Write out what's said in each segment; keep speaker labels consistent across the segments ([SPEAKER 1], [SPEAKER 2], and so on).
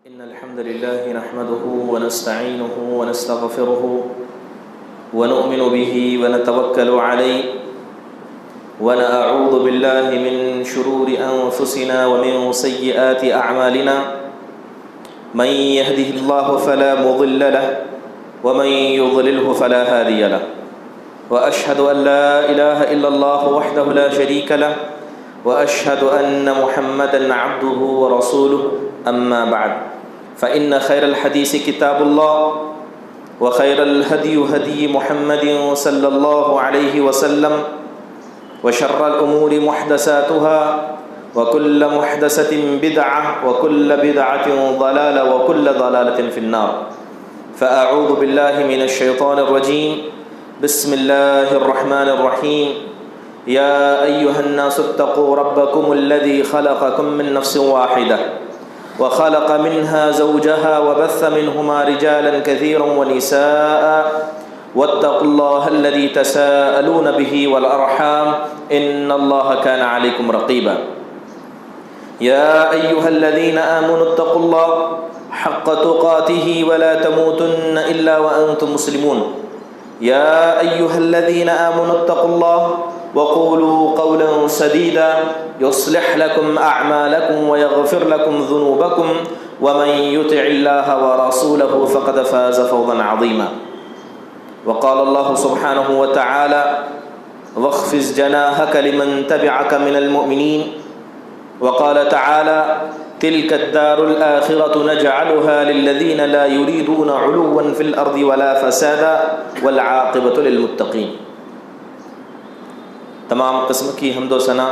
[SPEAKER 1] إن الحمد لله نحمده ونستعينه ونستغفره ونؤمن به ونتوكل عليه ونعوذ بالله من شرور أنفسنا ومن سيئات أعمالنا من يهده الله فلا مضل له ومن يضلله فلا هادي له وأشهد أن لا إله إلا الله وحده لا شريك له وأشهد أن محمدًا عبده ورسوله أما بعد فإن خير الحديث كتاب الله وخير الهدي هدي محمد صلى الله عليه وسلم وشر الأمور محدثاتها وكل محدثة بدعة وكل بدعة ضلالة وكل ضلالة في النار فأعوذ بالله من الشيطان الرجيم بسم الله الرحمن الرحيم يا أيها الناس اتقوا ربكم الذي خلقكم من نفس واحدة وخلق منها زوجها وبث منهما رجالا كثيرا ونساء واتقوا الله الذي تساءلون به والأرحام إن الله كان عليكم رقيبا يا أيها الذين آمنوا اتقوا الله حق تقاته ولا تموتن إلا وأنتم مسلمون يا أيها الذين آمنوا اتقوا الله وقولوا قولا سديدا يصلح لكم أعمالكم ويغفر لكم ذنوبكم ومن يطع الله ورسوله فقد فاز فوزا عظيما وقال الله سبحانه وتعالى واخفض جناحك لمن تبعك من المؤمنين وقال تعالى تلك الدار الآخرة نجعلها للذين لا يريدون علوا في الأرض ولا فسادا والعاقبة للمتقين۔ تمام قسم کی حمد و ثنا،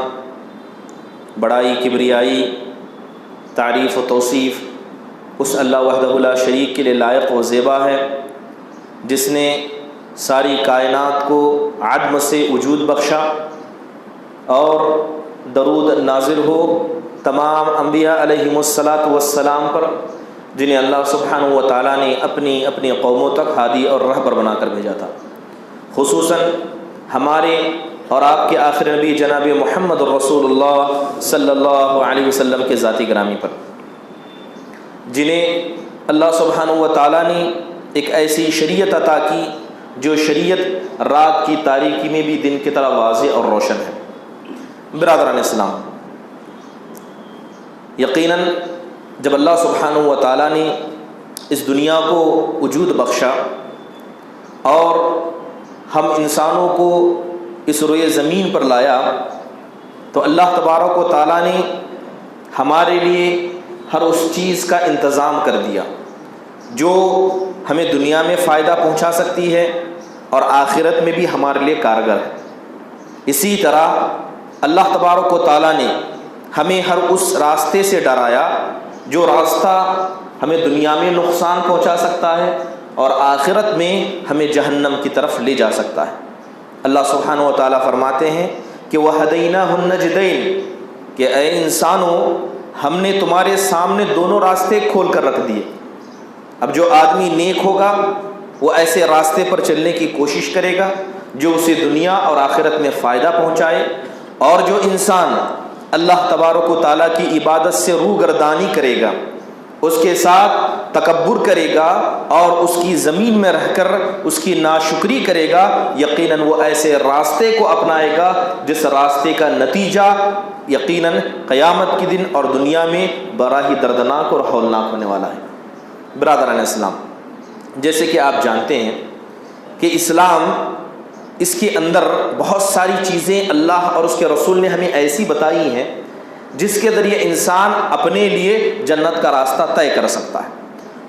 [SPEAKER 1] بڑائی، کبریائی، تعریف و توصیف اس اللہ وحدہ لا شریک کے لیے لائق و زیبا ہے جس نے ساری کائنات کو عدم سے وجود بخشا، اور درود نازل ہو تمام انبیاء علیہم الصلاۃ والسلام پر جنہیں اللہ سبحانہ و تعالیٰ نے اپنی قوموں تک ہادی اور رہبر بنا کر بھیجا تھا، خصوصاً ہمارے اور آپ کے آخر نبی جناب محمد الرسول اللہ صلی اللہ علیہ وسلم کے ذاتی گرامی پر، جنہیں اللہ سبحانہ و تعالیٰ نے ایک ایسی شریعت عطا کی جو شریعت رات کی تاریکی میں بھی دن کی طرح واضح اور روشن ہے۔ برادران اسلام، یقیناً جب اللہ سبحانہ و تعالیٰ نے اس دنیا کو وجود بخشا اور ہم انسانوں کو اس روئے زمین پر لایا، تو اللہ تبارک و تعالیٰ نے ہمارے لیے ہر اس چیز کا انتظام کر دیا جو ہمیں دنیا میں فائدہ پہنچا سکتی ہے اور آخرت میں بھی ہمارے لیے کارگر ہے۔ اسی طرح اللہ تبارک و تعالیٰ نے ہمیں ہر اس راستے سے ڈرایا جو راستہ ہمیں دنیا میں نقصان پہنچا سکتا ہے اور آخرت میں ہمیں جہنم کی طرف لے جا سکتا ہے۔ اللہ سبحانہ و تعالیٰ فرماتے ہیں کہ وَهَدَيْنَاهُ النَّجْدَيْنِ، کہ اے انسانوں ہم نے تمہارے سامنے دونوں راستے کھول کر رکھ دیے۔ اب جو آدمی نیک ہوگا وہ ایسے راستے پر چلنے کی کوشش کرے گا جو اسے دنیا اور آخرت میں فائدہ پہنچائے، اور جو انسان اللہ تبارک و تعالیٰ کی عبادت سے روگردانی کرے گا، اس کے ساتھ تکبر کرے گا اور اس کی زمین میں رہ کر اس کی ناشکری کرے گا، یقیناً وہ ایسے راستے کو اپنائے گا جس راستے کا نتیجہ یقیناً قیامت کے دن اور دنیا میں بڑا ہی دردناک اور ہولناک ہونے والا ہے۔ برادران اسلام، جیسے کہ آپ جانتے ہیں کہ اسلام، اس کے اندر بہت ساری چیزیں اللہ اور اس کے رسول نے ہمیں ایسی بتائی ہیں جس کے ذریعے انسان اپنے لیے جنت کا راستہ طے کر سکتا ہے۔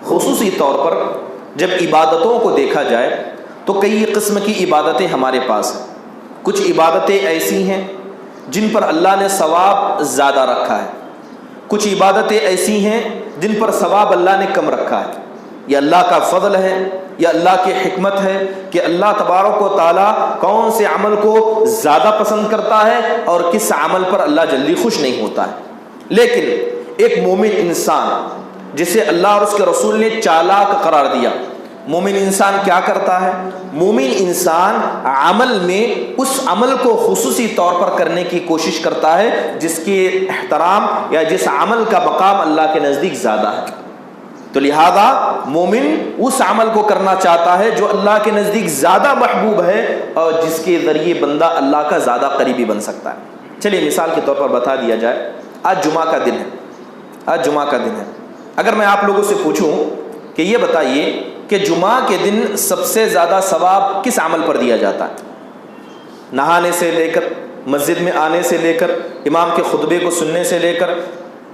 [SPEAKER 1] خصوصی طور پر جب عبادتوں کو دیکھا جائے تو کئی قسم کی عبادتیں ہمارے پاس ہیں۔ کچھ عبادتیں ایسی ہیں جن پر اللہ نے ثواب زیادہ رکھا ہے، کچھ عبادتیں ایسی ہیں جن پر ثواب اللہ نے کم رکھا ہے۔ یہ اللہ کا فضل ہے، یہ اللہ کی حکمت ہے کہ اللہ تبارک و تعالیٰ کون سے عمل کو زیادہ پسند کرتا ہے اور کس عمل پر اللہ جلدی خوش نہیں ہوتا ہے۔ لیکن ایک مومن انسان جسے اللہ اور اس کے رسول نے چالاک قرار دیا، مومن انسان کیا کرتا ہے؟ مومن انسان عمل میں اس عمل کو خصوصی طور پر کرنے کی کوشش کرتا ہے جس کے احترام یا جس عمل کا مقام اللہ کے نزدیک زیادہ ہے۔ تو لہذا مومن اس عمل کو کرنا چاہتا ہے جو اللہ کے نزدیک زیادہ محبوب ہے اور جس کے ذریعے بندہ اللہ کا زیادہ قریبی بن سکتا ہے۔ چلیے مثال کے طور پر بتا دیا جائے، آج جمعہ کا دن ہے، آج جمعہ کا دن ہے۔ اگر میں آپ لوگوں سے پوچھوں کہ یہ بتائیے کہ جمعہ کے دن سب سے زیادہ ثواب کس عمل پر دیا جاتا ہے؟ نہانے سے لے کر، مسجد میں آنے سے لے کر، امام کے خطبے کو سننے سے لے کر،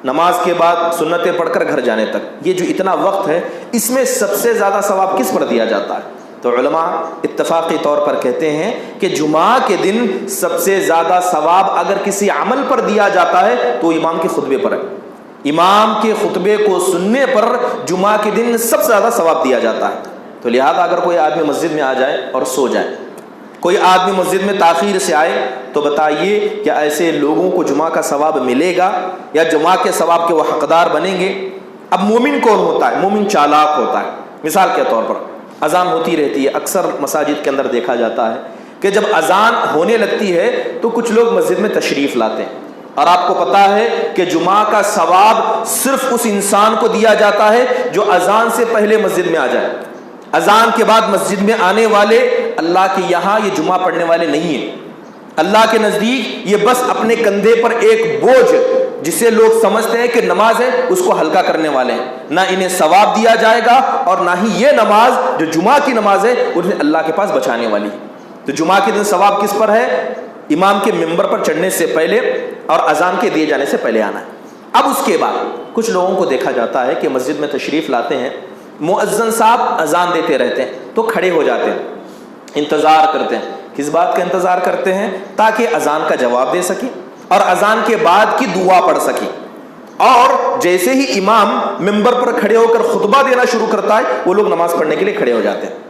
[SPEAKER 1] نماز کے بعد سنتیں پڑھ کر گھر جانے تک، یہ جو اتنا وقت ہے اس میں سب سے زیادہ ثواب کس پر دیا جاتا ہے؟ تو علماء اتفاقی طور پر کہتے ہیں کہ جمعہ کے دن سب سے زیادہ ثواب اگر کسی عمل پر دیا جاتا ہے تو امام کے خطبے پر ہے۔ امام کے خطبے کو سننے پر جمعہ کے دن سب سے زیادہ ثواب دیا جاتا ہے۔ تو لہذا اگر کوئی آدمی مسجد میں آ جائے اور سو جائے، کوئی آدمی مسجد میں تاخیر سے آئے، تو بتائیے کیا ایسے لوگوں کو جمعہ کا ثواب ملے گا یا جمعہ کے ثواب کے وہ حقدار بنیں گے؟ اب مومن کون ہوتا ہے؟ مومن چالاک ہوتا ہے۔ مثال کے طور پر اذان ہوتی رہتی ہے، اکثر مساجد کے اندر دیکھا جاتا ہے کہ جب اذان ہونے لگتی ہے تو کچھ لوگ مسجد میں تشریف لاتے ہیں، اور آپ کو پتا ہے کہ جمعہ کا ثواب صرف اس انسان کو دیا جاتا ہے جو اذان سے پہلے مسجد میں آ جائے۔ اذان کے بعد مسجد میں آنے والے اللہ کے یہاں یہ جمعہ پڑھنے والے نہیں ہیں۔ اللہ کے نزدیک یہ بس اپنے کندھے پر ایک بوجھ جسے لوگ سمجھتے ہیں کہ نماز ہے اس کو ہلکا کرنے والے ہیں، نہ انہیں ثواب دیا جائے گا اور نہ ہی یہ نماز جو جمعہ کی نماز ہے انہیں اللہ کے پاس بچانے والی ہے۔ تو جمعہ کے دن ثواب کس پر ہے؟ امام کے ممبر پر چڑھنے سے پہلے اور اذان کے دیے جانے سے پہلے آنا ہے۔ اب اس کے بعد کچھ لوگوں کو دیکھا جاتا ہے کہ مسجد میں تشریف لاتے ہیں، مؤذن صاحب اذان دیتے رہتے ہیں تو کھڑے ہو جاتے ہیں، انتظار کرتے ہیں۔ کس بات کا انتظار کرتے ہیں؟ تاکہ اذان کا جواب دے سکیں اور اذان کے بعد کی دعا پڑھ سکیں۔ اور جیسے ہی امام ممبر پر کھڑے ہو کر خطبہ دینا شروع کرتا ہے وہ لوگ نماز پڑھنے کے لیے کھڑے ہو جاتے ہیں۔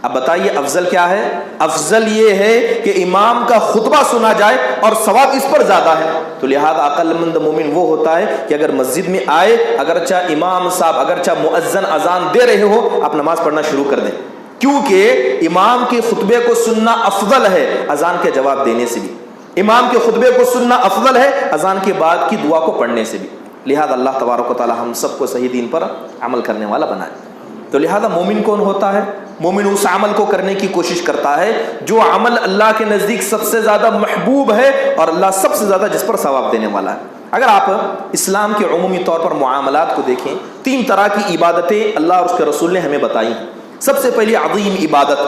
[SPEAKER 1] اب بتائیے افضل کیا ہے؟ افضل یہ ہے کہ امام کا خطبہ سنا جائے اور ثواب اس پر زیادہ ہے۔ تو لہذا عقل مند مومن وہ ہوتا ہے کہ اگر مسجد میں آئے، اگرچہ امام صاحب، اگرچہ مؤذن اذان دے رہے ہو، آپ نماز پڑھنا شروع کر دیں، کیونکہ امام کے خطبے کو سننا افضل ہے اذان کے جواب دینے سے بھی، امام کے خطبے کو سننا افضل ہے اذان کے بعد کی دعا کو پڑھنے سے بھی۔ لہذا اللہ تبارک و تعالی ہم سب کو صحیح دین پر عمل کرنے والا بنائے۔ تو لہذا مومن کون ہوتا ہے؟ مومن اس عمل کو کرنے کی کوشش کرتا ہے جو عمل اللہ کے نزدیک سب سے زیادہ محبوب ہے اور اللہ سب سے زیادہ جس پر ثواب دینے والا ہے۔ اگر آپ اسلام کے عمومی طور پر معاملات کو دیکھیں، 3 طرح کی عبادتیں اللہ اور اس کے رسول نے ہمیں بتائی ہیں۔ سب سے پہلی عظیم عبادت،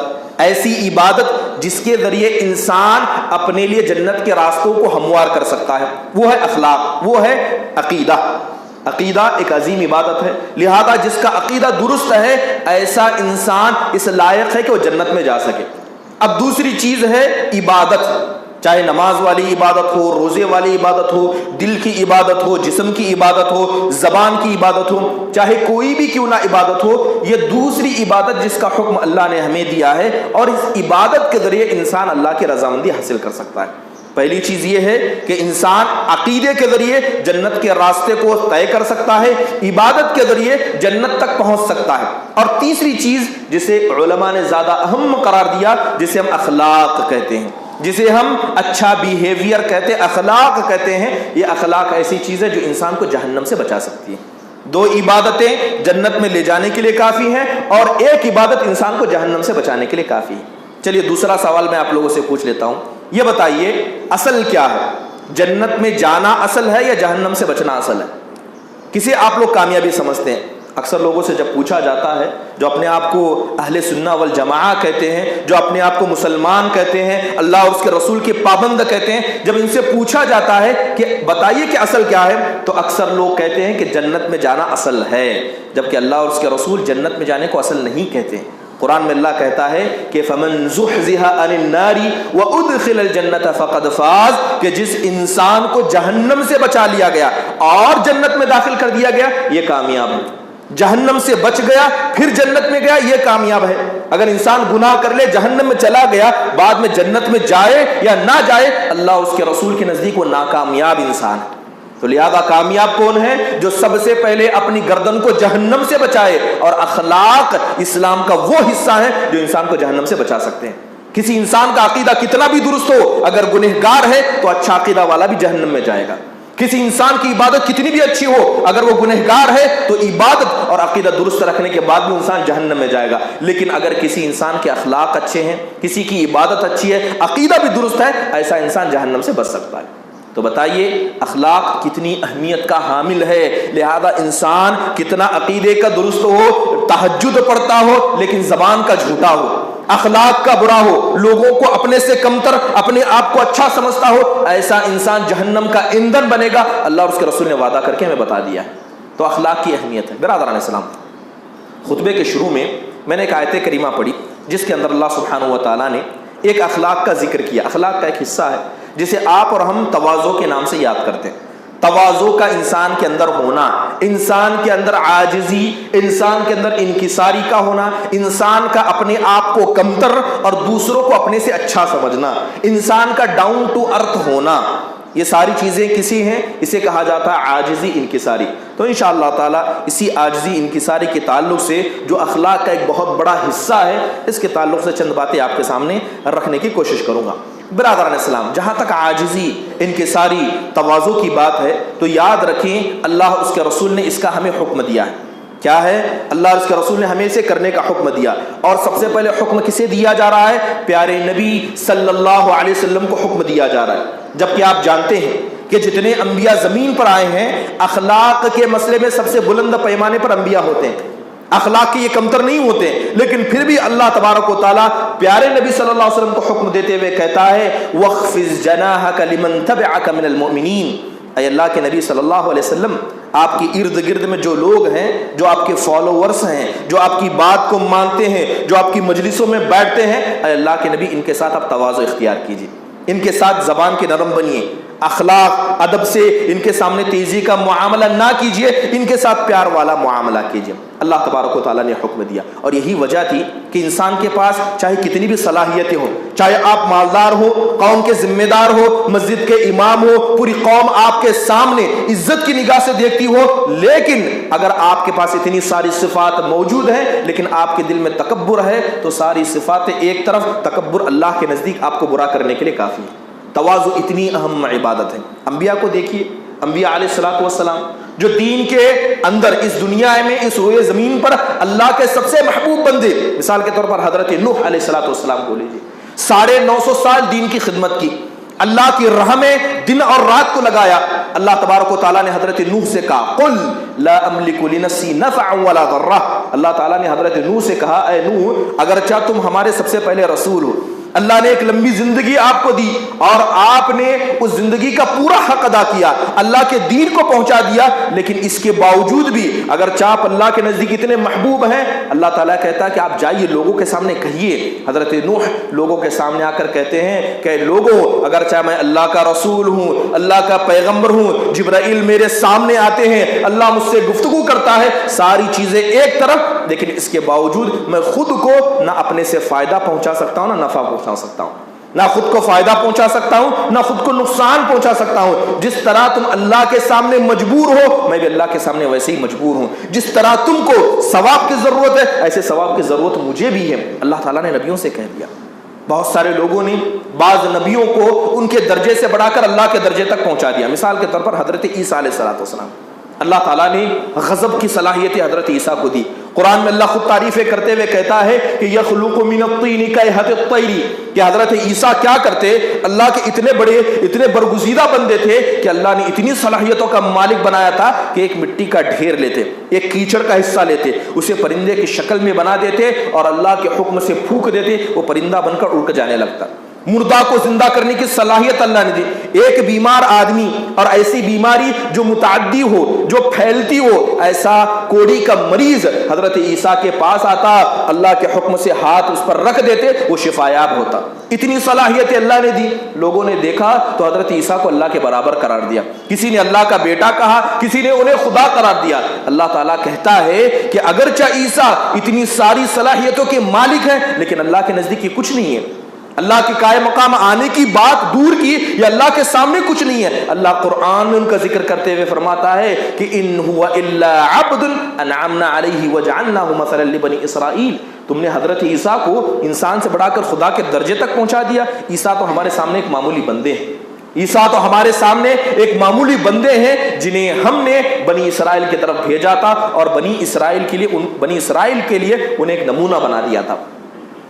[SPEAKER 1] ایسی عبادت جس کے ذریعے انسان اپنے لیے جنت کے راستوں کو ہموار کر سکتا ہے، وہ ہے اخلاق، وہ ہے عقیدہ۔ عقیدہ ایک عظیم عبادت ہے، لہذا جس کا عقیدہ درست ہے ایسا انسان اس لائق ہے کہ وہ جنت میں جا سکے۔ اب دوسری چیز ہے عبادت، چاہے نماز والی عبادت ہو، روزے والی عبادت ہو، دل کی عبادت ہو، جسم کی عبادت ہو، زبان کی عبادت ہو، چاہے کوئی بھی کیوں نہ عبادت ہو، یہ دوسری عبادت جس کا حکم اللہ نے ہمیں دیا ہے، اور اس عبادت کے ذریعے انسان اللہ کی رضامندی حاصل کر سکتا ہے۔ پہلی چیز یہ ہے کہ انسان عقیدے کے ذریعے جنت کے راستے کو طے کر سکتا ہے، عبادت کے ذریعے جنت تک پہنچ سکتا ہے۔ اور تیسری چیز جسے علماء نے زیادہ اہم قرار دیا، جسے ہم اخلاق کہتے ہیں، جسے ہم اچھا بیہیویئر کہتے ہیں، اخلاق کہتے ہیں، یہ اخلاق ایسی چیز ہے جو انسان کو جہنم سے بچا سکتی ہے۔ 2 عبادتیں جنت میں لے جانے کے لیے کافی ہیں اور 1 عبادت انسان کو جہنم سے بچانے کے لیے کافی ہے۔ چلیے دوسرا سوال میں آپ لوگوں سے پوچھ لیتا ہوں، یہ بتائیے اصل کیا ہے؟ جنت میں جانا اصل ہے یا جہنم سے بچنا اصل ہے؟ کسے آپ لوگ کامیابی سمجھتے ہیں؟ اکثر لوگوں سے جب پوچھا جاتا ہے، جو اپنے آپ کو اہل سنہ والجماعہ کہتے ہیں، جو اپنے آپ کو مسلمان کہتے ہیں، اللہ اور اس کے رسول کے پابند کہتے ہیں، جب ان سے پوچھا جاتا ہے کہ بتائیے کہ اصل کیا ہے، تو اکثر لوگ کہتے ہیں کہ جنت میں جانا اصل ہے، جبکہ اللہ اور اس کے رسول جنت میں جانے کو اصل نہیں کہتے ہیں۔ قرآن میں اللہ کہتا ہے کہ فَمَن زُحْزِحَ عَنِ النَّارِ وَأُدْخِلَ الْجَنَّةَ فَقَدْ فَازَ، کہ جس انسان کو جہنم سے بچا لیا گیا اور جنت میں داخل کر دیا گیا یہ کامیاب ہے۔ جہنم سے بچ گیا پھر جنت میں گیا یہ کامیاب ہے۔ اگر انسان گناہ کر لے جہنم میں چلا گیا بعد میں جنت میں جائے یا نہ جائے، اللہ اور اس کے رسول کے نزدیک وہ ناکامیاب انسان ہے۔ تو لہذا کامیاب کون ہے؟ جو سب سے پہلے اپنی گردن کو جہنم سے بچائے، اور اخلاق اسلام کا وہ حصہ ہے جو انسان کو جہنم سے بچا سکتے ہیں۔ کسی انسان کا عقیدہ کتنا بھی درست ہو، اگر گنہگار ہے تو اچھا عقیدہ والا بھی جہنم میں جائے گا۔ کسی انسان کی عبادت کتنی بھی اچھی ہو، اگر وہ گنہگار ہے تو عبادت اور عقیدہ درست رکھنے کے بعد بھی انسان جہنم میں جائے گا. لیکن اگر کسی انسان کے اخلاق اچھے ہیں، کسی کی عبادت اچھی ہے، عقیدہ بھی درست ہے، ایسا انسان جہنم سے بچ سکتا ہے. تو بتائیے اخلاق کتنی اہمیت کا حامل ہے. لہذا انسان کتنا عقیدے کا درست ہو، تہجد پڑھتا ہو لیکن زبان کا جھوٹا ہو، اخلاق کا برا ہو، لوگوں کو اپنے سے کمتر، اپنے آپ کو اچھا سمجھتا ہو، ایسا انسان جہنم کا ایندھن بنے گا. اللہ اور اس کے رسول نے وعدہ کر کے ہمیں بتا دیا ہے. تو اخلاق کی اہمیت ہے. برادران اسلام، خطبے کے شروع میں نے ایک آیت کریمہ پڑھی جس کے اندر اللہ سبحانہ و تعالیٰ نے ایک اخلاق کا ذکر کیا. اخلاق کا ایک حصہ ہے جسے آپ اور ہم تواضع کے نام سے یاد کرتے ہیں. تواضع کا انسان کے اندر ہونا، انسان کے اندر عاجزی، انسان کے اندر انکساری کا ہونا، انسان کا اپنے آپ کو کمتر اور دوسروں کو اپنے سے اچھا سمجھنا، انسان کا ڈاؤن ٹو ارتھ ہونا، یہ ساری چیزیں کسی ہیں، اسے کہا جاتا ہے عاجزی انکساری. تو انشاءاللہ تعالیٰ اسی عاجزی انکساری کے تعلق سے جو اخلاق کا ایک بہت بڑا حصہ ہے، اس کے تعلق سے چند باتیں آپ کے سامنے رکھنے کی کوشش کروں گا. برادران اسلام، جہاں تک عاجزی انکساری تواضع کی بات ہے تو یاد رکھیں اللہ اس کے رسول نے اس کا ہمیں حکم دیا ہے. کیا ہے؟ اللہ اور اس کے رسول نے ہمیں اسے کرنے کا حکم دیا. اور سب سے پہلے حکم کسے دیا جا رہا ہے؟ پیارے نبی صلی اللہ علیہ وسلم کو حکم دیا جا رہا ہے. جبکہ آپ جانتے ہیں کہ جتنے انبیاء زمین پر آئے ہیں، اخلاق کے مسئلے میں سب سے بلند پیمانے پر انبیاء ہوتے ہیں، اخلاق کے یہ کمتر نہیں ہوتے. لیکن پھر بھی اللہ تبارک و تعالیٰ پیارے نبی صلی اللہ علیہ وسلم کو حکم دیتے ہوئے کہتا ہے وَاخْفِضْ جَنَاحَكَ لِمَنْ تَبِعَكَ مِنَ الْمُؤْمِنِينَ. اے اللہ کے نبی صلی اللہ علیہ وسلم، آپ کی ارد گرد میں جو لوگ ہیں، جو آپ کے فالوورز ہیں، جو آپ کی بات کو مانتے ہیں، جو آپ کی مجلسوں میں بیٹھتے ہیں، اے اللہ کے نبی ان کے ساتھ آپ تواضع اختیار کیجیے، ان کے ساتھ زبان کے نرم بنیے، اخلاق ادب سے ان کے سامنے تیزی کا معاملہ نہ کیجیے، ان کے ساتھ پیار والا معاملہ کیجیے. اللہ تبارک و تعالیٰ نے حکم دیا. اور یہی وجہ تھی کہ انسان کے پاس چاہے کتنی بھی صلاحیتیں ہوں، چاہے آپ مالدار ہو، قوم کے ذمہ دار ہو، مسجد کے امام ہو، پوری قوم آپ کے سامنے عزت کی نگاہ سے دیکھتی ہو، لیکن اگر آپ کے پاس اتنی ساری صفات موجود ہیں لیکن آپ کے دل میں تکبر ہے تو ساری صفاتیں ایک طرف، تکبر اللہ کے نزدیک آپ کو برا کرنے کے لیے کافی ہے. تواضع اتنی اہم عبادت ہے. انبیاء کو دیکھیے، انبیاء علیہ الصلوۃ والسلام جو دین کے اندر اس دنیا میں اس روئے زمین پر اللہ کے سب سے محبوب بندے، مثال کے طور پر حضرت نوح علیہ الصلوۃ والسلام کو لیجیے، 950 سال دین کی خدمت کی، اللہ کی راہ میں دن اور رات کو لگایا. اللہ تبارک و تعالیٰ نے حضرت نوح سے کہا قل لا املک لنفسی نفعا ولا ضرا. اللہ تعالیٰ نے حضرت نوح سے کہا اے نوح، اگرچہ تم ہمارے سب سے پہلے رسول ہو، اللہ نے ایک لمبی زندگی آپ کو دی اور آپ نے اس زندگی کا پورا حق ادا کیا، اللہ کے دین کو پہنچا دیا، لیکن اس کے باوجود بھی اگرچہ آپ اللہ کے نزدیک اتنے محبوب ہیں، اللہ تعالیٰ کہتا ہے کہ آپ جائیے لوگوں کے سامنے کہیے. حضرت نوح لوگوں کے سامنے آ کر کہتے ہیں کہ لوگوں، اگرچہ میں اللہ کا رسول ہوں، اللہ کا پیغمبر ہوں، جبرائیل میرے سامنے آتے ہیں، اللہ مجھ سے گفتگو کرتا ہے، ساری چیزیں ایک طرف، لیکن اس کے باوجود میں خود کو نہ اپنے سے فائدہ پہنچا سکتا ہوں نہ نفع پہنچا سکتا ہوں، نہ خود کو فائدہ پہنچا سکتا ہوں نہ خود کو نقصان پہنچا سکتا ہوں. جس طرح تم اللہ کے سامنے مجبور ہو، میں بھی اللہ کے سامنے ویسے ہی مجبور ہوں. جس طرح تم کو ثواب کی ضرورت ہے، ایسے ثواب کی ضرورت مجھے بھی ہے. اللہ تعالیٰ نے نبیوں سے کہہ دیا. بہت سارے لوگوں نے بعض نبیوں کو ان کے درجے سے بڑھا کر اللہ کے درجے تک پہنچا دیا. مثال کے طور پر حضرت عیسیٰ علیہ السلام، اللہ تعالیٰ نے غضب کی صلاحیت حضرت عیسیٰ کو دی. قرآن میں اللہ خود تعریفیں کرتے ہوئے کہتا ہے کہ یخلق من الطین کہیئۃ الطیر، کہ حضرت عیسیٰ کیا کرتے، اللہ کے اتنے بڑے اتنے برگزیدہ بندے تھے کہ اللہ نے اتنی صلاحیتوں کا مالک بنایا تھا کہ ایک مٹی کا ڈھیر لیتے، ایک کیچڑ کا حصہ لیتے، اسے پرندے کی شکل میں بنا دیتے اور اللہ کے حکم سے پھونک دیتے، وہ پرندہ بن کر اڑ کر جانے لگتا. مردہ کو زندہ کرنے کی صلاحیت اللہ نے دی. ایک بیمار آدمی اور ایسی بیماری جو متعدی ہو، جو پھیلتی ہو، ایسا کوڑی کا مریض حضرت عیسیٰ کے پاس آتا، اللہ کے حکم سے ہاتھ اس پر رکھ دیتے، وہ شفایاب ہوتا. اتنی صلاحیت اللہ نے دی. لوگوں نے دیکھا تو حضرت عیسیٰ کو اللہ کے برابر قرار دیا. کسی نے اللہ کا بیٹا کہا، کسی نے انہیں خدا قرار دیا. اللہ تعالیٰ کہتا ہے کہ اگرچہ عیسیٰ اتنی ساری صلاحیتوں کے مالک ہیں لیکن اللہ کے نزدیک یہ کچھ نہیں ہے. اللہ کے قائم مقام آنے کی بات دور کی، یہ اللہ کے سامنے کچھ نہیں ہے. اللہ قرآن میں ان کا ذکر کرتے ہوئے فرماتا ہے کہ ان هو الا عبد انعمنا علیہ وجعلناہ مثلا لبنی اسرائیل. تم نے حضرت عیسیٰ کو انسان سے بڑھا کر خدا کے درجے تک پہنچا دیا. عیسیٰ تو ہمارے سامنے ایک معمولی بندے ہیں. عیسیٰ تو ہمارے سامنے ایک معمولی بندے ہیں جنہیں ہم نے بنی اسرائیل کی طرف بھیجا تھا اور بنی اسرائیل کے لیے انہیں ایک نمونہ بنا دیا تھا.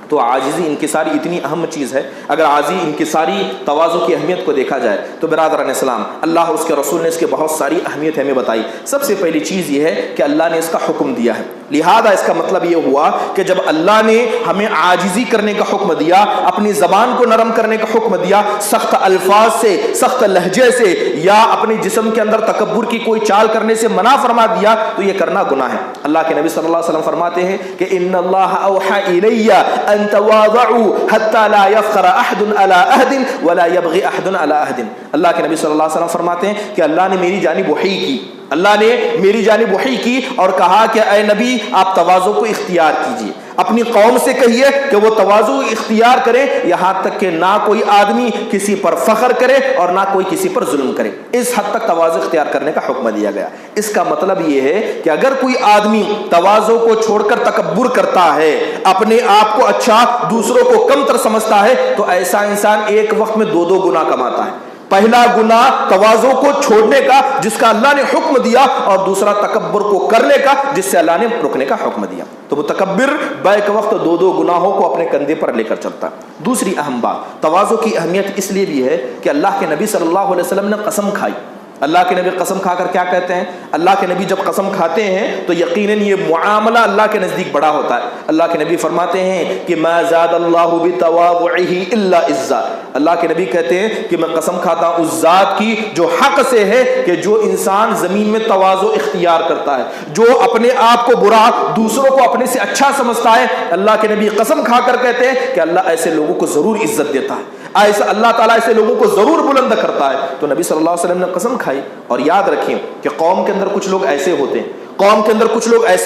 [SPEAKER 1] تو عاجزی انکساری اتنی اہم چیز ہے. اگر عاجزی انکساری تواضع کی اہمیت کو دیکھا جائے تو برادران اسلام، اللہ اور اس کے رسول نے اس کی بہت ساری اہمیت ہمیں بتائی. سب سے پہلی چیز یہ ہے کہ اللہ نے اس کا حکم دیا ہے. لہذا اس کا مطلب یہ ہوا کہ جب اللہ نے ہمیں عاجزی کرنے کا حکم دیا، اپنی زبان کو نرم کرنے کا حکم دیا، سخت الفاظ سے، سخت لہجے سے یا اپنے جسم کے اندر تکبر کی کوئی چال کرنے سے منع فرما دیا، تو یہ کرنا گناہ ہے. اللہ کے نبی صلی اللہ علیہ وسلم فرماتے ہیں کہ ان اللہ اوحى الی ان تواضعوا حتى لا يفخر احد على احد ولا يبغي احد على احد. اللہ کے نبی صلی اللہ علیہ وسلم فرماتے ہیں کہ اللہ نے میری جانب وحی کی، اللہ نے میری جانب وحی کی اور کہا کہ اے نبی آپ تواضع کو اختیار کیجیے، اپنی قوم سے کہیے کہ وہ تواضع اختیار کرے، یہاں تک کہ نہ کوئی آدمی کسی پر فخر کرے اور نہ کوئی کسی پر ظلم کرے. اس حد تک تواضع اختیار کرنے کا حکم دیا گیا. اس کا مطلب یہ ہے کہ اگر کوئی آدمی تواضع کو چھوڑ کر تکبر کرتا ہے، اپنے آپ کو اچھا دوسروں کو کم تر سمجھتا ہے، تو ایسا انسان ایک وقت میں دو گناہ کماتا ہے. پہلا گناہ تواضع کو چھوڑنے کا جس کا اللہ نے حکم دیا، اور دوسرا تکبر کو کرنے کا جس سے اللہ نے رکنے کا حکم دیا. تو متکبر بیک وقت دو گناہوں کو اپنے کندھے پر لے کر چلتا. دوسری اہم بات، تواضع کی اہمیت اس لیے بھی ہے کہ اللہ کے نبی صلی اللہ علیہ وسلم نے قسم کھائی. اللہ کے نبی قسم کھا کر کیا کہتے ہیں؟ اللہ کے نبی جب قسم کھاتے ہیں تو یقیناً یہ معاملہ اللہ کے نزدیک بڑا ہوتا ہے. اللہ کے نبی فرماتے ہیں کہ ما زاد اللہ بتواضعہ الا عزا. اللہ کے نبی کہتے ہیں کہ میں قسم کھاتا ہوں اس ذات کی جو حق سے ہے کہ جو انسان زمین میں تواضع اختیار کرتا ہے، جو اپنے آپ کو برا دوسروں کو اپنے سے اچھا سمجھتا ہے، اللہ کے نبی قسم کھا کر کہتے ہیں کہ اللہ ایسے لوگوں کو ضرور عزت دیتا ہے، ایسا اللہ تعالیٰ ایسے لوگوں کو ضرور بلند کرتا ہے. تو نبی صلی اللہ علیہ وسلم نے قسم کھائی. اور یاد رکھیں کہ قوم کے اندر کچھ لوگ ایسے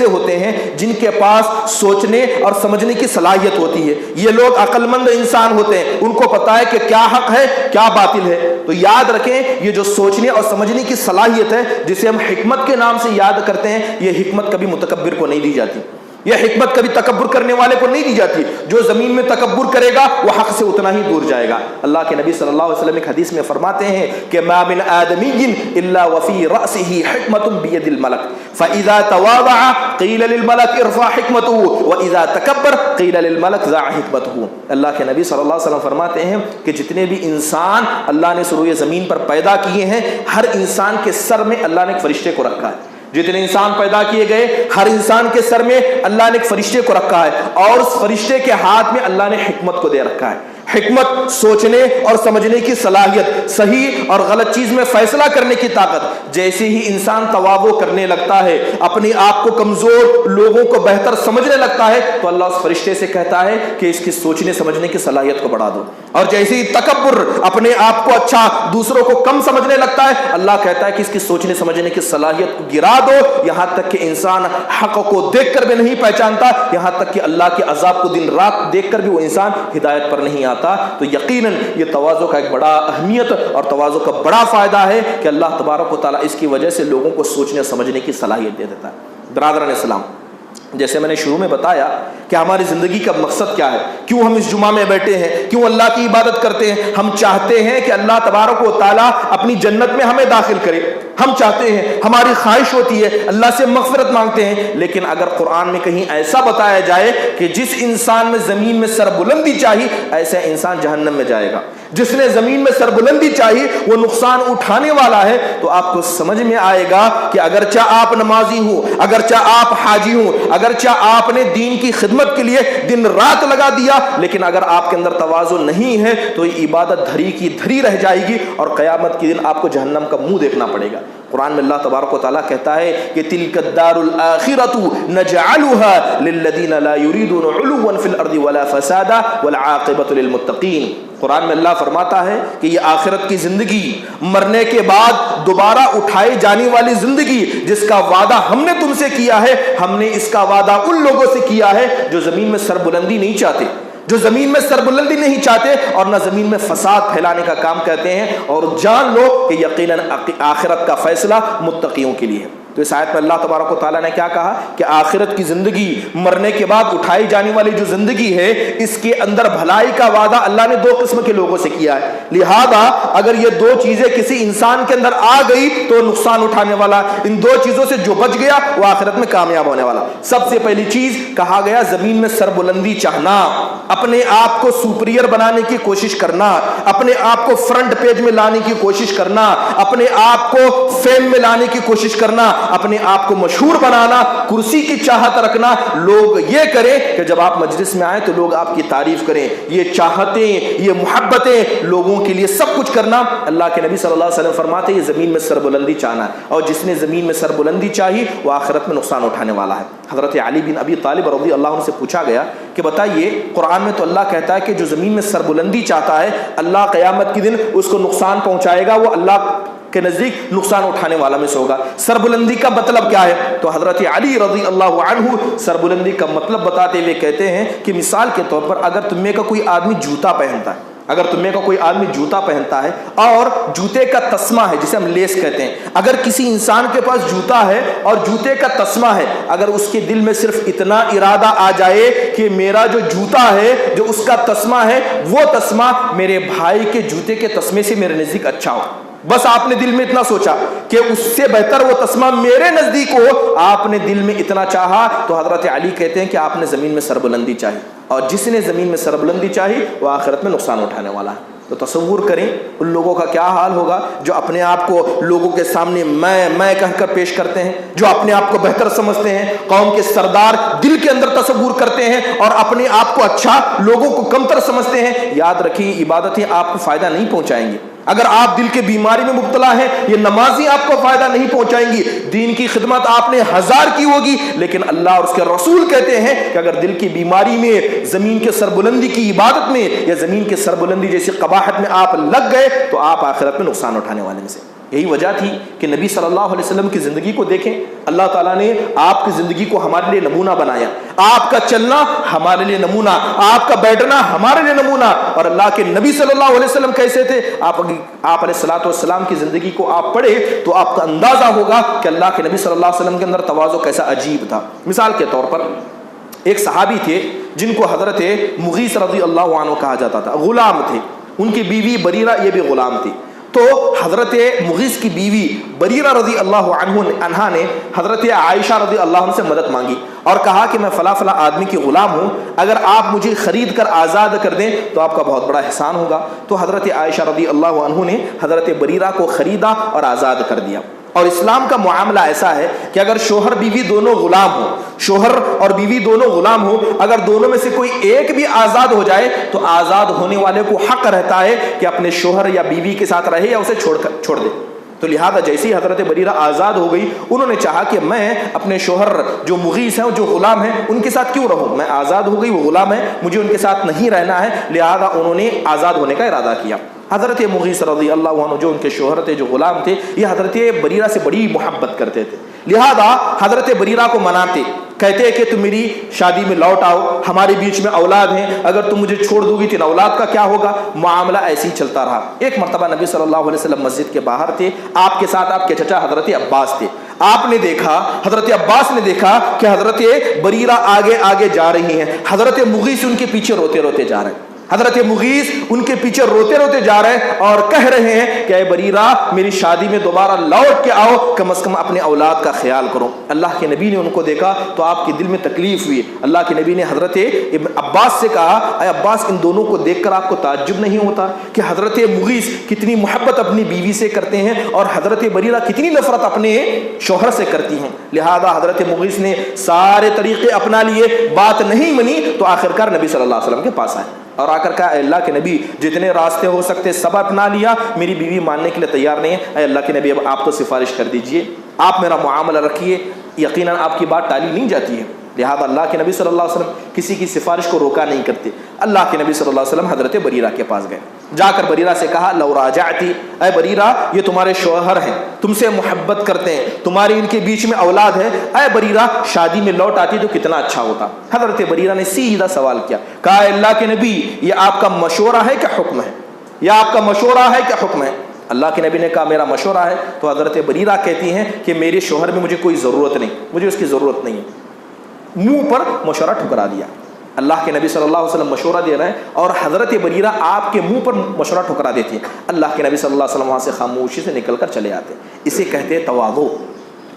[SPEAKER 1] ہوتے ہیں جن کے پاس سوچنے اور سمجھنے کی صلاحیت ہوتی ہے. یہ لوگ عقل مند انسان ہوتے ہیں، ان کو پتا ہے کہ کیا حق ہے کیا باطل ہے. تو یاد رکھیں یہ جو سوچنے اور سمجھنے کی صلاحیت ہے جسے ہم حکمت کے نام سے یاد کرتے ہیں، یہ حکمت کبھی متکبر کو نہیں دی جاتی، یہ حکمت کبھی تکبر کرنے والے کو نہیں دی جاتی. جو زمین میں تکبر کرے گا وہ حق سے اتنا ہی دور جائے گا. اللہ کے نبی صلی اللہ علیہ وسلم ایک حدیث میں فرماتے ہیں کہ ما من آدمی الا وفي رأسه حکمت بید الملک فاذا تواضع قیل للملک ارفع حکمته واذا تکبر قیل للملک ضع حکمته. اللہ کے نبی صلی اللہ علیہ وسلم فرماتے ہیں کہ جتنے بھی انسان اللہ نے سروئے زمین پر پیدا کیے ہیں، ہر انسان کے سر میں اللہ نے ایک فرشتے کو رکھا ہے. جتنے انسان پیدا کیے گئے ہر انسان کے سر میں اللہ نے ایک فرشتے کو رکھا ہے، اور اس فرشتے کے ہاتھ میں اللہ نے حکمت کو دے رکھا ہے. حکمت سوچنے اور سمجھنے کی صلاحیت، صحیح اور غلط چیز میں فیصلہ کرنے کی طاقت. جیسے ہی انسان تواضع کرنے لگتا ہے، اپنے آپ کو کمزور لوگوں کو بہتر سمجھنے لگتا ہے، تو اللہ اس فرشتے سے کہتا ہے کہ اس کی سوچنے سمجھنے کی صلاحیت کو بڑھا دو. اور جیسے ہی تکبر اپنے آپ کو اچھا دوسروں کو کم سمجھنے لگتا ہے، اللہ کہتا ہے کہ اس کی سوچنے سمجھنے کی صلاحیت کو گرا دو، یہاں تک کہ انسان حق کو دیکھ کر بھی نہیں پہچانتا، یہاں تک کہ اللہ کے عذاب کو دن رات دیکھ کر بھی وہ انسان ہدایت پر نہیں آتا. تو یقیناً یہ تواضع کا ایک بڑا اہمیت اور تواضع کا بڑا فائدہ ہے کہ اللہ تبارک و تعالیٰ اس کی وجہ سے لوگوں کو سوچنے سمجھنے کی صلاحیت دے دیتا ہے. برادران اسلام، جیسے میں نے شروع میں بتایا کہ ہماری زندگی کا مقصد کیا ہے، کیوں ہم اس جمعہ میں بیٹھے ہیں، کیوں اللہ کی عبادت کرتے ہیں. ہم چاہتے ہیں کہ اللہ تبارک و تعالیٰ اپنی جنت میں ہمیں داخل کرے. ہم چاہتے ہیں، ہماری خواہش ہوتی ہے، اللہ سے مغفرت مانگتے ہیں. لیکن اگر قرآن میں کہیں ایسا بتایا جائے کہ جس انسان میں زمین میں سر بلندی چاہیے، ایسا انسان جہنم میں جائے گا. جس نے زمین میں سر بلندی چاہیے وہ نقصان اٹھانے والا ہے. تو آپ کو سمجھ میں آئے گا کہ اگرچہ آپ نمازی ہوں، اگرچہ آپ حاجی ہوں، اگرچہ آپ نے دین کی خدمت کے لیے دن رات لگا دیا، لیکن اگر آپ کے اندر تواضع نہیں ہے تو یہ عبادت دھری کی دھری رہ جائے گی، اور قیامت کے دن آپ کو جہنم کا منہ دیکھنا پڑے گا. قرآن میں اللہ تبارک و تعالیٰ کہتا ہے کہ تلک الدار الآخرۃ نجعلها للذین لا یریدون علوا فی الارض ولا فسادا والعاقبۃ للمتقین. قرآن میں اللہ فرماتا ہے کہ یہ آخرت کی زندگی، مرنے کے بعد دوبارہ اٹھائی جانے والی زندگی جس کا وعدہ ہم نے تم سے کیا ہے، ہم نے اس کا وعدہ ان لوگوں سے کیا ہے جو زمین میں سربلندی نہیں چاہتے، جو زمین میں سربلندی نہیں چاہتے اور نہ زمین میں فساد پھیلانے کا کام کرتے ہیں. اور جان لو کہ یقیناً آخرت کا فیصلہ متقیوں کے لیے ہے. تو اس آیت میں اللہ تبارک و تعالیٰ نے کیا کہا کہ آخرت کی زندگی، مرنے کے بعد اٹھائی جانے والی جو زندگی ہے، اس کے اندر بھلائی کا وعدہ اللہ نے دو قسم کے لوگوں سے کیا ہے. لہذا اگر یہ دو چیزیں کسی انسان کے اندر آ گئی تو نقصان اٹھانے والا، ان دو چیزوں سے جو بچ گیا وہ آخرت میں کامیاب ہونے والا۔ سب سے پہلی چیز کہا گیا زمین میں سربلندی چاہنا، اپنے آپ کو سپیریئر بنانے کی کوشش کرنا، اپنے آپ کو فرنٹ پیج میں لانے کی کوشش کرنا، اپنے آپ کو فیم میں لانے کی کوشش کرنا، اپنے آپ کو مشہور بنانا، کرسی کی چاہت رکھنا۔ لوگ یہ کریں کہ جب آپ مجلس میں آئیں تو لوگ آپ کی تعریف کریں، یہ چاہتیں، یہ محبتیں، لوگوں کے لیے سب کچھ کرنا۔ اللہ کے نبی صلی اللہ علیہ وسلم فرماتے ہیں یہ زمین میں سربلندی چاہنا ہے، اور جس نے زمین میں سربلندی چاہی وہ آخرت میں نقصان اٹھانے والا ہے۔ حضرت علی بن ابی طالب رضی اللہ عنہ سے پوچھا گیا کہ بتائیے قرآن میں تو اللہ کہتا ہے کہ جو زمین میں سربلندی چاہتا ہے اللہ قیامت کے دن اس کو نقصان پہنچائے گا، وہ اللہ کے نزدیک نقصان اٹھانے والا میں سے ہوگا۔ سربلندی کا مطلب کیا ہے؟ تو حضرت علی رضی اللہ عنہ سربلندی کا مطلب بتاتے ہوئے کہتے ہیں کہ مثال کے طور پر اگر تم میں کا کوئی آدمی جوتا پہنتا ہے، اگر تم میں کا کوئی آدمی جوتا پہنتا ہے اور جوتے کا تسمہ ہے جسے ہم لیس کہتے ہیں، اگر کسی انسان کے پاس جوتا ہے اور جوتے کا تسمہ ہے، اگر اس کے دل میں صرف اتنا ارادہ آ جائے کہ میرا جو جوتا ہے، جو اس کا تسمہ ہے، وہ تسمہ میرے بھائی کے جوتے کے تسمے سے میرے نزدیک اچھا ہو، بس آپ نے دل میں اتنا سوچا کہ اس سے بہتر وہ تسمہ میرے نزدیک ہو، آپ نے دل میں اتنا چاہا، تو حضرت علی کہتے ہیں کہ آپ نے زمین میں سربلندی چاہی، اور جس نے زمین میں سربلندی چاہی وہ آخرت میں نقصان اٹھانے والا ہے۔ تو تصور کریں ان لوگوں کا کیا حال ہوگا جو اپنے آپ کو لوگوں کے سامنے میں کہہ کر پیش کرتے ہیں، جو اپنے آپ کو بہتر سمجھتے ہیں، قوم کے سردار دل کے اندر تصور کرتے ہیں اور اپنے آپ کو اچھا، لوگوں کو کمتر سمجھتے ہیں۔ یاد رکھیے عبادتیں آپ کو فائدہ نہیں پہنچائیں گی۔ اگر آپ دل کے بیماری میں مبتلا ہیں، یہ نمازیں آپ کو فائدہ نہیں پہنچائیں گی، دین کی خدمت آپ نے 1000 کی ہوگی، لیکن اللہ اور اس کے رسول کہتے ہیں کہ اگر دل کی بیماری میں، زمین کے سربلندی کی عبادت میں یا زمین کے سربلندی جیسی قباحت میں آپ لگ گئے تو آپ آخرت میں نقصان اٹھانے والے میں سے۔ یہی وجہ تھی کہ نبی صلی اللہ علیہ وسلم کی زندگی کو دیکھیں، اللہ تعالیٰ نے آپ کی زندگی کو ہمارے لیے نمونہ بنایا، آپ کا چلنا ہمارے لیے نمونہ، آپ کا بیٹھنا ہمارے لیے نمونہ۔ اور اللہ کے نبی صلی اللہ علیہ وسلم کیسے تھے؟ آپ علیہ الصلوۃ والسلام کی زندگی کو آپ پڑھے تو آپ کا اندازہ ہوگا کہ اللہ کے نبی صلی اللہ علیہ وسلم کے اندر تواضع کیسا عجیب تھا۔ مثال کے طور پر ایک صحابی تھے جن کو حضرت مغیث رضی اللہ عنہ کہا جاتا تھا، غلام تھے، ان کی بیوی بریرہ یہ بھی غلام تھی۔ تو حضرت مغیث کی بیوی بریرہ رضی اللہ عنہا نے حضرت عائشہ رضی اللہ عنہ سے مدد مانگی اور کہا کہ میں فلاں فلاں آدمی کی غلام ہوں، اگر آپ مجھے خرید کر آزاد کر دیں تو آپ کا بہت بڑا احسان ہوگا۔ تو حضرت عائشہ رضی اللہ عنہ نے حضرت بریرہ کو خریدا اور آزاد کر دیا۔ اور اسلام کا معاملہ ایسا ہے کہ اگر شوہر بیوی دونوں غلام ہوں، شوہر اور بیوی دونوں غلام ہوں، اگر دونوں میں سے کوئی ایک بھی آزاد ہو جائے تو آزاد ہونے والے کو حق رہتا ہے کہ اپنے شوہر یا بیوی کے ساتھ رہے یا اسے چھوڑ دے۔ تو لہذا جیسے ہی حضرت بریرہ آزاد ہو گئی، انہوں نے چاہا کہ میں اپنے شوہر جو مغیث ہیں، جو غلام ہیں، ان کے ساتھ کیوں رہوں؟ میں آزاد ہو گئی، وہ غلام ہے، مجھے ان کے ساتھ نہیں رہنا ہے، لہذا انہوں نے آزاد ہونے کا ارادہ کیا۔ حضرت مغیث رضی اللہ عنہ جو ان کے شوہر تھے، جو غلام تھے، یہ حضرت بریرہ سے بڑی محبت کرتے تھے، لہذا حضرت بریرہ کو مناتے، کہتے کہ تم میری شادی میں لوٹ آؤ، ہمارے بیچ میں اولاد ہیں، اگر تم مجھے چھوڑ دو گی تو اولاد کا کیا ہوگا؟ معاملہ ایسے ہی چلتا رہا۔ ایک مرتبہ نبی صلی اللہ علیہ وسلم مسجد کے باہر تھے، آپ کے ساتھ آپ کے چچا حضرت عباس تھے۔ آپ نے دیکھا، حضرت عباس نے دیکھا کہ حضرت بریرہ آگے آگے جا رہی ہیں، حضرت مغیث ان کے پیچھے روتے روتے جا رہے ہیں، حضرت مغیث ان کے پیچھے روتے روتے جا رہے ہیں اور کہہ رہے ہیں کہ اے بریرہ میری شادی میں دوبارہ لوٹ کے آؤ، کم از کم اپنے اولاد کا خیال کرو۔ اللہ کے نبی نے ان کو دیکھا تو آپ کے دل میں تکلیف ہوئی۔ اللہ کے نبی نے حضرت عباس سے کہا اے عباس، ان دونوں کو دیکھ کر آپ کو تعجب نہیں ہوتا کہ حضرت مغیث کتنی محبت اپنی بیوی سے کرتے ہیں اور حضرت بریرہ کتنی نفرت اپنے شوہر سے کرتی ہیں؟ لہذا حضرت مغیث نے سارے طریقے اپنا لیے، بات نہیں منی تو آخرکار نبی صلی اللہ علیہ وسلم کے پاس آئے اور آ کر کہا اے اللہ کے نبی، جتنے راستے ہو سکتے سب اپنا لیا، میری بیوی ماننے کے لیے تیار نہیں ہے، اے اللہ کے نبی اب آپ تو سفارش کر دیجئے، آپ میرا معاملہ رکھیے، یقیناً آپ کی بات ٹالی نہیں جاتی ہے۔ لہذا اللہ کے نبی صلی اللہ علیہ وسلم کسی کی سفارش کو روکا نہیں کرتے۔ اللہ کے نبی صلی اللہ علیہ وسلم حضرت بریرہ کے پاس گئے، جا کر بریرہ سے کہا لو راجعتی، اے بریرہ یہ تمہارے شوہر ہیں، تم سے محبت کرتے ہیں، تمہاری ان کے بیچ میں اولاد ہے، اے بریرہ شادی میں لوٹ آتی تو کتنا اچھا ہوتا۔ حضرت بریرہ نے سیدھا سوال کیا، کہا اے اللہ کے نبی یہ آپ کا مشورہ ہے کیا حکم ہے؟ یہ آپ کا مشورہ ہے کیا حکم ہے؟ اللہ کے نبی نے کہا میرا مشورہ ہے۔ تو حضرت بریرہ کہتی ہیں کہ میرے شوہر میں مجھے کوئی ضرورت نہیں، مجھے اس کی ضرورت نہیں ہے، منہ پر مشورہ ٹھکرا دیا۔ اللہ کے نبی صلی اللہ علیہ وسلم مشورہ دے رہے ہیں اور حضرت بریرہ آپ کے منہ پر مشورہ ٹھکرا دیتی ہے. اللہ کے نبی صلی اللہ علیہ وسلم وہاں سے خاموشی سے نکل کر چلے آتے. اسے کہتے ہیں تواضع.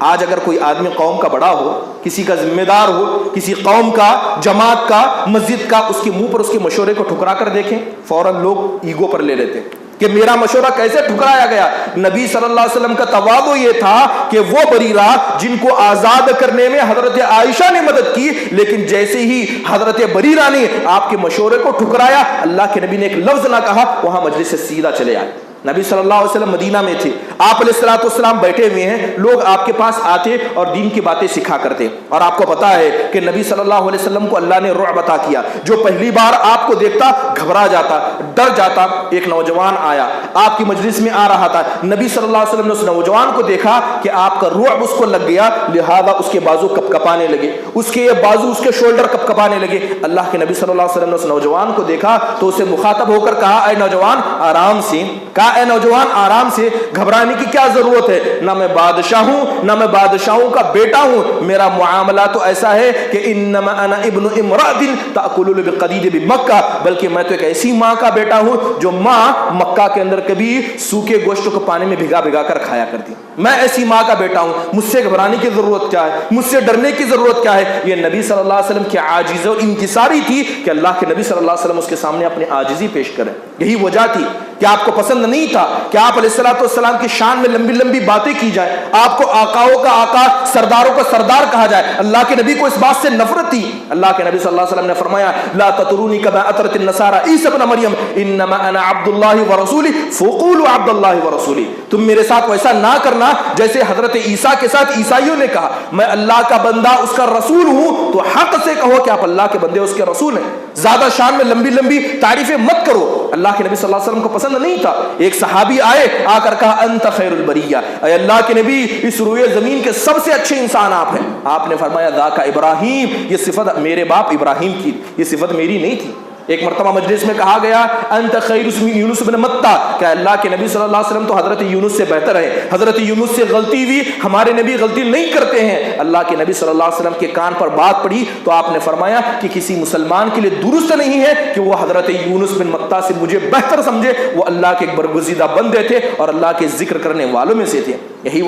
[SPEAKER 1] آج اگر کوئی آدمی قوم کا بڑا ہو, کسی کا ذمہ دار ہو, کسی قوم کا, جماعت کا, مسجد کا, اس کے منہ پر اس کے مشورے کو ٹھکرا کر دیکھیں, فوراً لوگ ایگو پر لے لیتے کہ میرا مشورہ کیسے ٹھکرایا گیا. نبی صلی اللہ علیہ وسلم کا تواضع یہ تھا کہ وہ بریرہ جن کو آزاد کرنے میں حضرت عائشہ نے مدد کی, لیکن جیسے ہی حضرت بریرہ نے آپ کے مشورے کو ٹھکرایا, اللہ کے نبی نے ایک لفظ نہ کہا, وہاں مجلس سے سیدھا چلے آئے. نبی صلی اللہ علیہ وسلم مدینہ میں تھے, آپ علیہ الصلوۃ والسلام بیٹھے ہوئے ہیں, لوگ آپ کے پاس آتے اور دین کی باتیں سکھا کرتے. اور آپ کو پتا ہے کہ نبی صلی اللہ علیہ وسلم کو اللہ نے رعب عطا کیا. جو پہلی بار آپ کو دیکھتا گھبرا جاتا, ڈر جاتا. ایک نوجوان آیا, آپ کی مجلس میں آ رہا تھا, نبی صلی اللہ علیہ وسلم نے اس نوجوان کو دیکھا کہ آپ کا رعب اس کو لگ گیا, لہذا اس کے بازو کپ کپانے لگے, اس کے بازو, اس کے شولڈر کپ کپانے لگے. اللہ کے نبی صلی اللہ علیہ وسلم نے اس نوجوان کو دیکھا تو اسے مخاطب ہو کر کہا, اے نوجوان آرام سے, کہا اے نوجوان آرام سے, گھبرانے کی کیا ضرورت ہے, نہ میں بادشاہ ہوں نہ میں بادشاہوں کا بیٹا ہوں, میرا معاملہ تو ایسا ہے کہ انما انا ابن امرأۃ تأکل بقدید بمکہ, بلکہ میں تو ایک ایسی ماں کا بیٹا ہوں جو ماں مکہ کے اندر کبھی سوکھے گوشت کو پانی میں بھگا بھگا کر کھایا کرتی. میں ایسی ماں کا بیٹا ہوں, مجھ سے گھبرانے کی ضرورت کیا ہے, مجھ سے ڈرنے کی ضرورت کیا ہے. یہ نبی صلی اللہ علیہ وسلم کی عاجزی اور انکساری تھی کہ اللہ کے نبی صلی اللہ علیہ وسلم اس کے سامنے اپنی عاجزی پیش کریں. یہی وجہ تھی کہ آپ کو پسند نہیں تھا کہ آپ علیہ الصلوۃ والسلام کی شان میں لمبی لمبی باتیں کی جائیں, آپ کو آقاؤں کا آقا, سرداروں کا سردار کہا جائے. اللہ کے نبی کو اس بات سے نفرت تھی. اللہ کے نبی صلی اللہ علیہ وسلم نے فرمایا, لا تطرونی کما اطرت النصارى عیسی ابن مریم انما انا عبد اللہ ورسولہ فقولوا عبد اللہ ورسولہ. تم میرے ساتھ ویسا نہ کرنا جیسے حضرت عیسیٰ کے ساتھ عیسائیوں نے کہا, میں اللہ کا بندہ اس کا رسول ہوں, تو حق سے کہو کہ آپ اللہ کے بندے اس کے رسول ہیں. زیادہ شان میں لمبی لمبی تعریفیں مت کرو. اللہ کے نبی صلی اللہ علیہ وسلم کو پسند نہیں تھا. ایک صحابی آئے, آ کر کہا انت خیر البریہ, اے اللہ کے نبی اس روئے زمین کے سب سے اچھے انسان آپ ہیں. آپ نے فرمایا ذاک ابراہیم, یہ صفت میرے باپ ابراہیم کی, یہ صفت میری نہیں تھی. ایک مرتبہ مجلس میں کہا گیا انت خیر اسم یونس بن متى, کہ اللہ کے نبی صلی اللہ علیہ وسلم تو حضرت یونس سے بہتر ہے. حضرت یونس سے غلطی ہوئی, ہمارے نبی غلطی نہیں کرتے ہیں. اللہ کے نبی صلی اللہ علیہ وسلم کے کان پر بات پڑی تو آپ نے فرمایا کہ کسی مسلمان کے لیے درست نہیں ہے کہ وہ حضرت یونس بن متى سے مجھے بہتر سمجھے. وہ اللہ کے برگزیدہ بندے تھے اور اللہ کے ذکر کرنے والوں میں سے تھے. یہی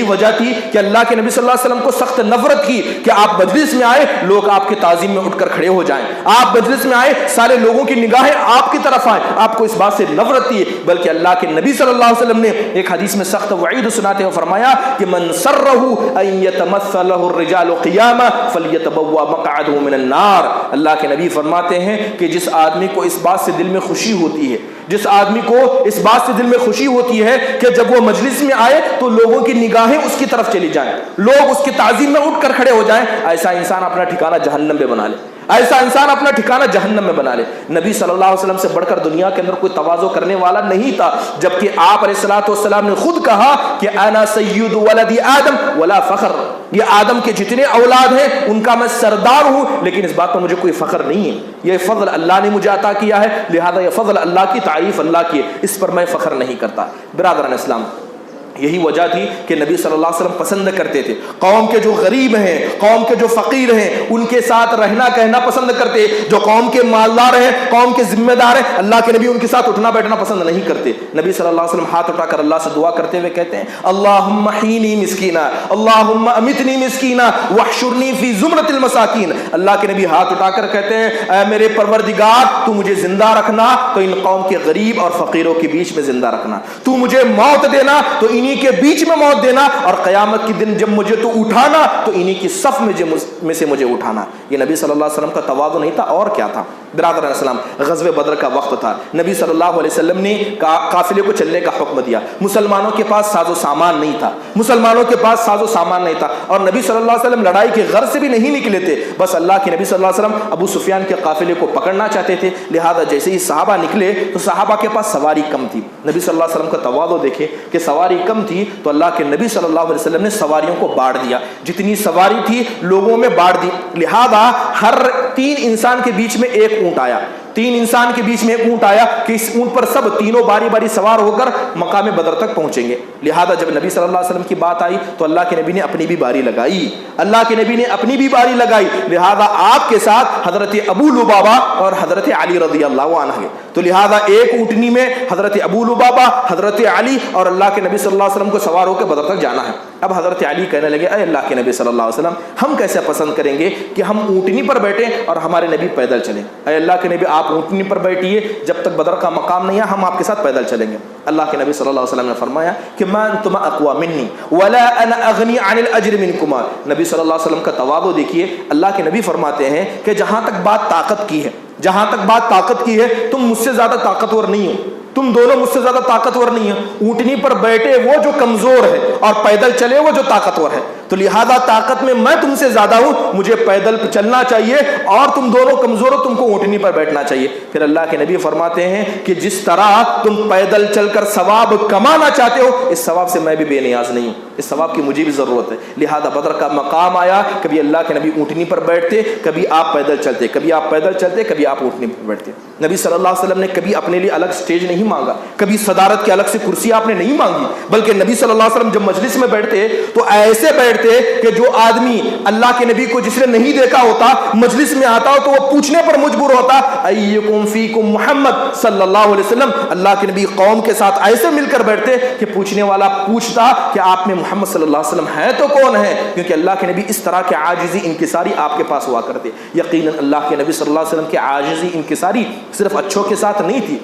[SPEAKER 1] وجہ تھی کہ اللہ کے نبی صلی اللہ علیہ وسلم کو سخت نفرت کی کہ آپ مجلس میں آئے, لوگ آپ کے تعظیم میں اٹھ کر کھڑے ہو جائیں. آپ مجلس میں آئے, سارے لوگوں کی نگاہیں آپ کی طرف آئیں. آپ کو اس بات سے نفرت تھی. بلکہ اللہ کے نبی صلی اللہ علیہ وسلم نے ایک حدیث میں سخت وعید سناتے ہوئے فرمایا کہ من سرہ ان یتمثل له الرجال قیاما فلیتبوا مقعده من النار. اللہ کے نبی فرماتے ہیں کہ جس آدمی کو اس بات سے دل میں خوشی ہوتی ہے, جس آدمی کو اس بات سے دل میں خوشی ہوتی ہے کہ جب وہ مجلس میں آئے تو لوگوں کی نگاہیں اس کی طرف چلی جائیں, لوگ اس کی تعظیم میں اٹھ کر کھڑے ہو جائیں, ایسا انسان اپنا ٹھکانہ جہنم میں بنا لے. ایسا انسان اپنا ٹھکانہ جہنم میں بنا لے. نبی صلی اللہ علیہ وسلم سے بڑھ کر دنیا کے اندر کوئی تواضع کرنے والا نہیں تھا, جبکہ آپ علیہ الصلوۃ والسلام نے خود کہا کہ انا سید ولد آدم ولا فخر, یہ آدم کے جتنے اولاد ہیں ان کا میں سردار ہوں, لیکن اس بات پر مجھے کوئی فخر نہیں ہے. یہ فضل اللہ نے مجھے عطا کیا ہے, لہذا یہ فضل اللہ کی, تعریف اللہ کی ہے, اس پر میں فخر نہیں کرتا. برادران اسلام, یہی وجہ تھی کہ نبی صلی اللہ علیہ وسلم پسند کرتے تھے قوم کے جو غریب ہیں, قوم کے جو فقیر ہیں, ان کے ساتھ رہنا کہنا پسند کرتے. جو قوم کے مالدار ہیں, قوم کے ذمہ دار ہیں, اللہ کے نبی ان کے ساتھ اٹھنا بیٹھنا پسند نہیں کرتے. نبی صلی اللہ علیہ وسلم ہاتھ اٹھا کر اللہ سے دعا کرتے ہوئے کہتے ہیں اللہم حینی مسکینہ, اللہم امتنی مسکینہ واحشرنی فی زمرۃ المساکین. اللہ کے نبی ہاتھ اٹھا کر کہتے ہیں اے میرے پروردگار, تو مجھے زندہ رکھنا تو ان قوم کے غریب اور فقیروں کے بیچ میں زندہ رکھنا, تو مجھے موت دینا تو انہی کے بیچ میں موت دینا, اور قیامت کے دن جب مجھے تو اٹھانا تو انہی کی صف میں سے مجھے اٹھانا. یہ نبی صلی اللہ علیہ وسلم کا تواضع نہیں تھا, اور کیا تھا. برادران اسلام, غزوہ بدر کا وقت تھا. نبی صلی اللہ علیہ وسلم نے قافلے کو چلنے کا حکم دیا. مسلمانوں کے پاس ساز و سامان نہیں تھا, اور نبی صلی اللہ علیہ وسلم لڑائی کے غرض سے بھی نہیں نکلے تھے. بس اللہ کے نبی صلی اللہ علیہ وسلم ابو سفیان کے قافلے کو پکڑنا چاہتے تھے, لہذا جیسے ہی صحابہ نکلے تو صحابہ کے پاس سواری کم تھی. نبی صلی اللہ علیہ وسلم کا تواضع دیکھے کہ سواری کم تھی تو اللہ کے نبی صلی اللہ علیہ وسلم نے سواریوں کو بانٹ دیا. جتنی سواری تھی لوگوں میں بانٹ دی, لہذا ہر تین انسان کے بیچ میں ایک اونٹ آیا، تین انسان کے بیچ میں ایک اونٹ آیا کہ اس اونٹ پر سب تینوں باری باری سوار ہو کر مقام بدر تک پہنچیں گے۔ لہذا جب نبی صلی اللہ علیہ وسلم کی بات آئی تو اللہ کے نبی نے اپنی بھی باری لگائی، اللہ کے نبی نے اپنی بھی باری لگائی، لہذا آپ کے ساتھ حضرت ابو لبابہ اور حضرت علی رضی اللہ عنہ ہے۔ تو لہذا ایک اونٹنی میں حضرت ابو لبابہ، حضرت علی اور اللہ کے نبی صلی اللہ علیہ وسلم کو سوار ہو کے بدر تک جانا ہے۔ اب حضرت علی کہنے لگے اے اللہ کے نبی صلی اللہ علیہ وسلم، ہم کیسے پسند کریں گے کہ ہم اونٹنی پر بیٹھیں اور ہمارے نبی پیدل چلیں؟ اے اللہ کے نبی آپ اونٹنی پر بیٹھیے، جب تک بدر کا مقام نہیں ہے ہم آپ کے ساتھ پیدل چلیں گے۔ اللہ کے نبی صلی اللہ علیہ وسلم نے فرمایا کہ ما انتما اقوا منی ولا انا اغنی عن الاجر منکما۔ نبی صلی اللہ علیہ وسلم کا تواضع دیکھیے، اللہ کے نبی فرماتے ہیں کہ جہاں تک بات طاقت کی ہے، جہاں تک بات طاقت کی ہے، تم مجھ سے زیادہ طاقتور نہیں ہو، تم دونوں مجھ سے زیادہ طاقتور نہیں ہیں۔ اونٹنی پر بیٹھے وہ جو کمزور ہے اور پیدل چلے وہ جو طاقتور ہے، تو لہذا طاقت میں تم سے زیادہ ہوں، مجھے پیدل چلنا چاہیے اور تم دونوں کمزور ہو، تم کو اونٹنی پر بیٹھنا چاہیے۔ پھر اللہ کے نبی فرماتے ہیں کہ جس طرح تم پیدل چل کر ثواب کمانا چاہتے ہو، اس ثواب سے میں بھی بے نیاز نہیں ہوں، اس ثواب کی مجھے بھی ضرورت ہے۔ لہذا بدر کا مقام آیا، کبھی اللہ کے نبی اونٹنی پر بیٹھتے، کبھی آپ پیدل چلتے، کبھی آپ پیدل چلتے، کبھی آپ اونٹنی پر بیٹھتے۔ نبی صلی اللہ علیہ وسلم نے کبھی اپنے لیے الگ سٹیج نہیں مانگا، کبھی صدارت کی الگ سے کرسی آپ نے نہیں مانگی، بلکہ نبی صلی اللہ علیہ وسلم جب مجلس میں بیٹھتے تو ایسے بیٹھتے کہ جو آدمی اللہ کے نبی کو جس نے نہیں دیکھا ہوتا مجلس میں آتا ہو تو وہ پوچھنے پر مجبور ہوتا ایکم فیکم محمد صلی اللہ علیہ وسلم۔ اللہ کے نبی قوم کے ساتھ ایسے مل کر بیٹھتے کہ پوچھنے والا پوچھتا کہ آپ میں محمد صلی اللہ علیہ وسلم ہے تو کون ہے، کیونکہ اللہ کے نبی اس طرح کے عاجزی انکساری آپ کے پاس ہوا کرتے۔ یقیناً اللہ کے نبی صلی اللہ علیہ وسلم کی عاجزی انکساری صرف اچھوں کے ساتھ نہیں تھی۔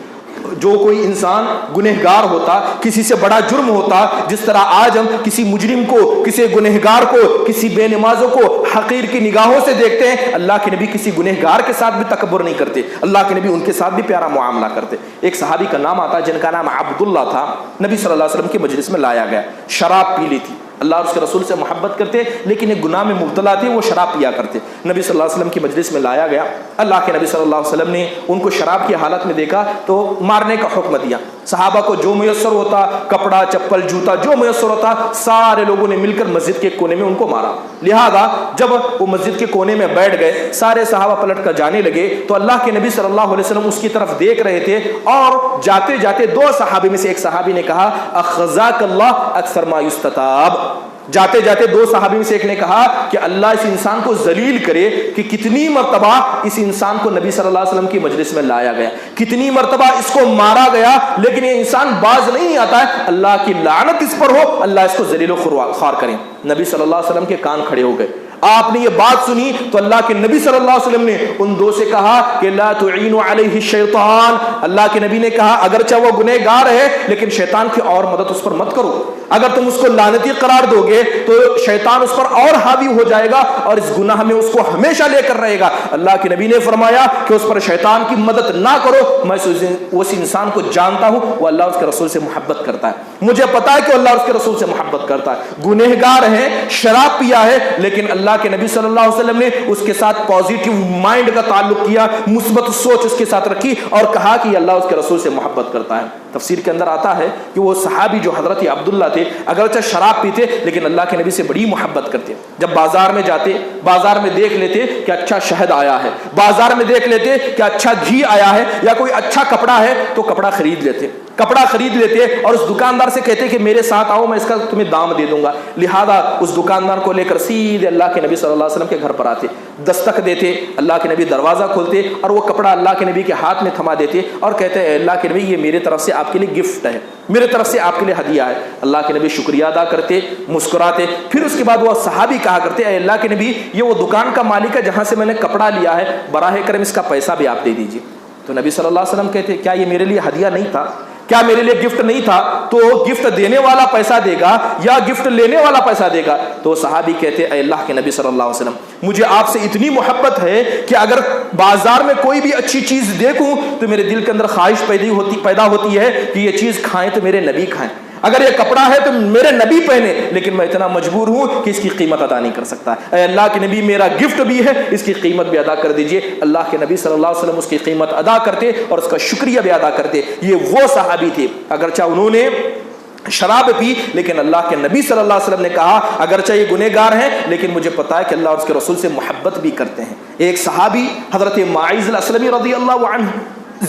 [SPEAKER 1] جو کوئی انسان گنہگار ہوتا، کسی سے بڑا جرم ہوتا، جس طرح آج ہم کسی مجرم کو، کسی گنہگار کو، کسی بے نمازوں کو حقیر کی نگاہوں سے دیکھتے ہیں، اللہ کے نبی کسی گنہگار کے ساتھ بھی تکبر نہیں کرتے، اللہ کے نبی ان کے ساتھ بھی پیارا معاملہ کرتے۔ ایک صحابی کا نام آتا جن کا نام عبداللہ تھا، نبی صلی اللہ علیہ وسلم کی مجلس میں لایا گیا، شراب پی لی تھی، اللہ اور اس کے رسول سے محبت کرتے لیکن ایک گناہ میں مبتلا تھے، وہ شراب پیا کرتے۔ نبی صلی اللہ علیہ وسلم کی مجلس میں لایا گیا، اللہ کے نبی صلی اللہ علیہ وسلم نے ان کو شراب کی حالت میں دیکھا تو مارنے کا حکم دیا۔ صحابہ کو جو میسر ہوتا، کپڑا، چپل، جوتا، جو میسر ہوتا، سارے لوگوں نے مل کر مسجد کے کونے میں ان کو مارا۔ لہذا جب وہ مسجد کے کونے میں بیٹھ گئے، سارے صحابہ پلٹ کر جانے لگے تو اللہ کے نبی صلی اللہ علیہ وسلم اس کی طرف دیکھ رہے تھے، اور جاتے جاتے دو صحابی میں سے ایک صحابی نے کہا اخزاک اللہ اکثر ما یستتاب۔ جاتے جاتے دو صحابی میں سے ایک نے کہا کہ اللہ اس انسان کو ذلیل کرے کہ کتنی مرتبہ اس انسان کو نبی صلی اللہ علیہ وسلم کی مجلس میں لایا گیا، کتنی مرتبہ اس کو مارا گیا لیکن یہ انسان باز نہیں آتا ہے، اللہ کی لعنت اس پر ہو، اللہ اس کو ذلیل و خوار کریں۔ نبی صلی اللہ علیہ وسلم کے کان کھڑے ہو گئے۔ آپ نے یہ بات سنی تو اللہ کے نبی صلی اللہ علیہ وسلم نے ان دو سے کہا کہ لا تعینوا علیہ الشیطان۔ اللہ کے نبی نے کہا اگرچہ وہ گنہگار ہے لیکن شیطان کی اور مدد اس پر مت کرو، اگر تم اس کو لعنتی قرار دو گے تو شیطان اس پر اور حاوی ہو جائے گا اور اس گناہ میں اس کو ہمیشہ لے کر رہے گا۔ اللہ کے نبی نے فرمایا کہ اس پر شیطان کی مدد نہ کرو، میں اس انسان کو جانتا ہوں وہ اللہ اس کے رسول سے محبت کرتا ہے، مجھے پتا ہے کہ اللہ اس کے رسول سے محبت کرتا ہے، گنہگار ہے، شراب پیا ہے، لیکن اللہ کے نبی صلی اللہ علیہ وسلم نے اس کے ساتھ پازیٹیو مائنڈ کا تعلق کیا، مثبت سوچ اس کے ساتھ رکھی اور کہا کہ اللہ اس کے رسول سے محبت کرتا ہے۔ تفسیر کے اندر آتا ہے کہ وہ صحابی جو حضرت عبداللہ تھے اگرچہ شراب پیتے لیکن اللہ کے نبی سے بڑی محبت کرتے، جب بازار میں جاتے، بازار میں دیکھ لیتے کہ اچھا شہد آیا ہے، بازار میں دیکھ لیتے کہ اچھا گھی آیا ہے یا کوئی اچھا کپڑا ہے تو کپڑا خرید لیتے، کپڑا خرید لیتے اور اس دکاندار سے کہتے کہ میرے ساتھ آؤ میں اس کا تمہیں دام دے دوں گا۔ لہذا اس دکاندار کو لے کر سیدھے اللہ کے نبی صلی اللہ علیہ وسلم کے گھر پر آتے، دستک دیتے، اللہ کے نبی دروازہ کھولتے اور وہ کپڑا اللہ کے نبی کے ہاتھ میں تھما دیتے اور کہتے ہیں اللہ کے نبی یہ میرے طرف سے آپ کے لیے گفٹ ہے، میرے طرف سے آپ کے لیے ہدیہ ہے۔ اللہ کے نبی شکریہ ادا کرتے، مسکراتے، پھر اس کے بعد وہ صحابی کہا کرتے اے اللہ کے نبی یہ وہ دکان کا مالک ہے جہاں سے میں نے کپڑا لیا ہے، براہ کرم اس کا پیسہ بھی آپ دے دیجیے۔ تو نبی صلی اللہ علیہ وسلم کہتے کیا یہ میرے لیے ہدیہ نہیں تھا، کیا میرے لیے گفٹ نہیں تھا؟ تو گفٹ دینے والا پیسہ دے گا یا گفٹ لینے والا پیسہ دے گا؟ تو صحابی کہتے اے اللہ کے نبی صلی اللہ علیہ وسلم مجھے آپ سے اتنی محبت ہے کہ اگر بازار میں کوئی بھی اچھی چیز دیکھوں تو میرے دل کے اندر خواہش پیدا ہوتی ہے کہ یہ چیز کھائیں تو میرے نبی کھائیں، اگر یہ کپڑا ہے تو میرے نبی پہنے، لیکن میں اتنا مجبور ہوں کہ اس کی قیمت ادا نہیں کر سکتا۔ اے اللہ کے نبی میرا گفٹ بھی ہے، اس کی قیمت بھی ادا کر دیجئے۔ اللہ کے نبی صلی اللہ علیہ وسلم اس کی قیمت ادا کرتے اور اس کا شکریہ بھی ادا کرتے۔ یہ وہ صحابی تھے، اگرچہ انہوں نے شراب پی، لیکن اللہ کے نبی صلی اللہ علیہ وسلم نے کہا اگرچہ یہ گنہگار ہیں لیکن مجھے پتا ہے کہ اللہ اور اس کے رسول سے محبت بھی کرتے ہیں۔ ایک صحابی حضرت معاذ الاسلمی رضی اللہ عنہ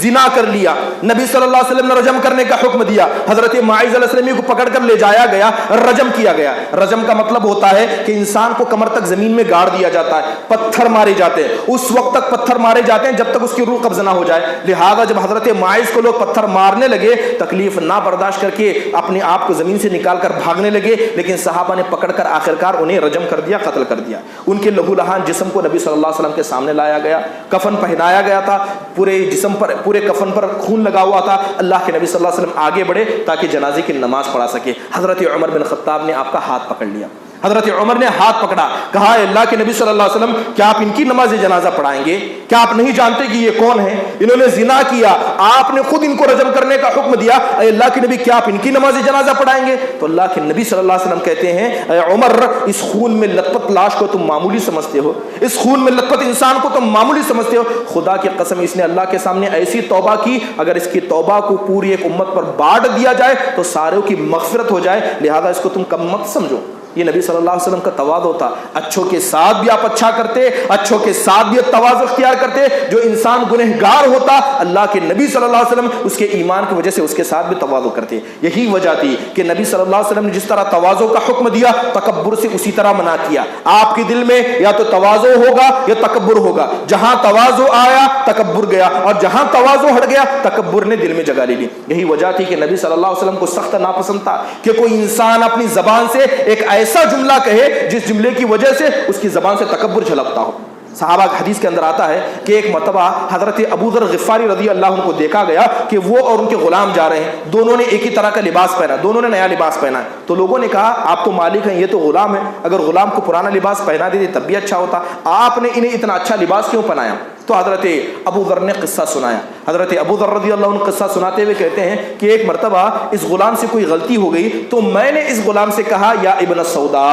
[SPEAKER 1] زنا کر لیا، نبی صلی اللہ علیہ وسلم نے رجم کرنے کا حکم دیا، حضرت معاذ الاسلمی کو پکڑ کر لے جایا گیا، رجم کیا گیا۔ رجم کا مطلب ہوتا ہے کہ انسان کو کمر تک زمین میں گاڑ دیا جاتا ہے، پتھر مارے جاتے ہیں، اس وقت تک پتھر مارے جاتے ہیں جب تک اس کی روح قبض نہ ہو جائے۔ لہذا جب حضرت معاذ کو لوگ پتھر مارنے لگے، تکلیف نہ برداشت کر کے اپنے آپ کو زمین سے نکال کر بھاگنے لگے، لیکن صحابہ نے پکڑ کر آخرکار انہیں رجم کر دیا، قتل کر دیا۔ ان کے لہو لہان جسم کو نبی صلی اللہ علیہ وسلم کے سامنے لایا گیا، کفن پہنایا گیا تھا، پورے جسم پر، پورے کفن پر خون لگا ہوا تھا۔ اللہ کے نبی صلی اللہ علیہ وسلم آگے بڑھے تاکہ جنازے کی نماز پڑھا سکے۔ حضرت عمر بن خطاب نے آپ کا ہاتھ پکڑ لیا، حضرت عمر نے ہاتھ پکڑا، کہا اے اللہ کے نبی صلی اللہ علیہ وسلم کیا آپ ان کی نماز جنازہ پڑھائیں گے؟ کیا آپ نہیں جانتے کہ یہ کون ہیں؟ انہوں نے زنا کیا، آپ نے خود ان کو رجم کرنے کا حکم دیا، اے اللہ کے نبی کیا آپ ان کی نماز جنازہ پڑھائیں گے؟ تو اللہ کے نبی صلی اللہ علیہ وسلم کہتے ہیں اے عمر، اس خون میں لت پت لاش کو تم معمولی سمجھتے ہو، اس خون میں لت پت انسان کو تم معمولی سمجھتے ہو؟ خدا کی قسم اس نے اللہ کے سامنے ایسی توبہ کی، اگر اس کی توبہ کو پوری ایک امت پر بانٹ دیا جائے تو ساروں کی مغفرت ہو جائے، لہذا اس کو تم کم مت سمجھو۔ یہ نبی صلی اللہ علیہ وسلم کا تواضع تھا، اچھوں کے ساتھ بھی آپ اچھا کرتے، اچھوں کے ساتھ بھی تواضع اختیار کرتے۔ جو انسان گنہگار ہوتا، اللہ کے نبی صلی اللہ علیہ وسلم اس کے ایمان کی وجہ سے اس کے ساتھ بھی تواضع کرتے۔ یہی وجہ تھی کہ نبی صلی اللہ علیہ وسلم نے جس طرح تواضع کا حکم دیا، تکبر سے اسی طرح منع کیا۔ آپ کے دل میں یا تو تواضع ہوگا یا تکبر ہوگا، جہاں تواضع آیا تکبر گیا، اور جہاں تواضع ہٹ گیا تکبر نے دل میں جگہ لے لی۔ یہی وجہ تھی کہ نبی صلی اللہ علیہ وسلم کو سخت ناپسند تھا کہ کوئی انسان اپنی زبان سے ایک ایسا جملہ کہے جس جملے کی وجہ سے اس کی زبان سے تکبر جھلکتا ہو۔ صحابہ کی حدیث کے اندر آتا ہے کہ ایک مرتبہ حضرت ابو ذر غفاری رضی اللہ عنہ کو دیکھا گیا کہ وہ اور ان کے غلام جا رہے ہیں، دونوں نے ایک ہی طرح کا لباس پہنا، دونوں نے نیا لباس پہنا ہے۔ تو لوگوں نے کہا آپ تو مالک ہیں، یہ تو غلام ہے، اگر غلام کو پرانا لباس پہنا دیتے تب بھی اچھا ہوتا، آپ نے انہیں اتنا اچھا لباس کیوں پہنایا؟ تو حضرت ابو ذر نے قصہ سنایا۔ حضرت ابو ذر رضی اللہ عنہ قصہ سناتے ہوئے کہتے ہیں کہ ایک مرتبہ اس غلام سے کوئی غلطی ہو گئی تو میں نے اس غلام سے کہا یا ابن السودا،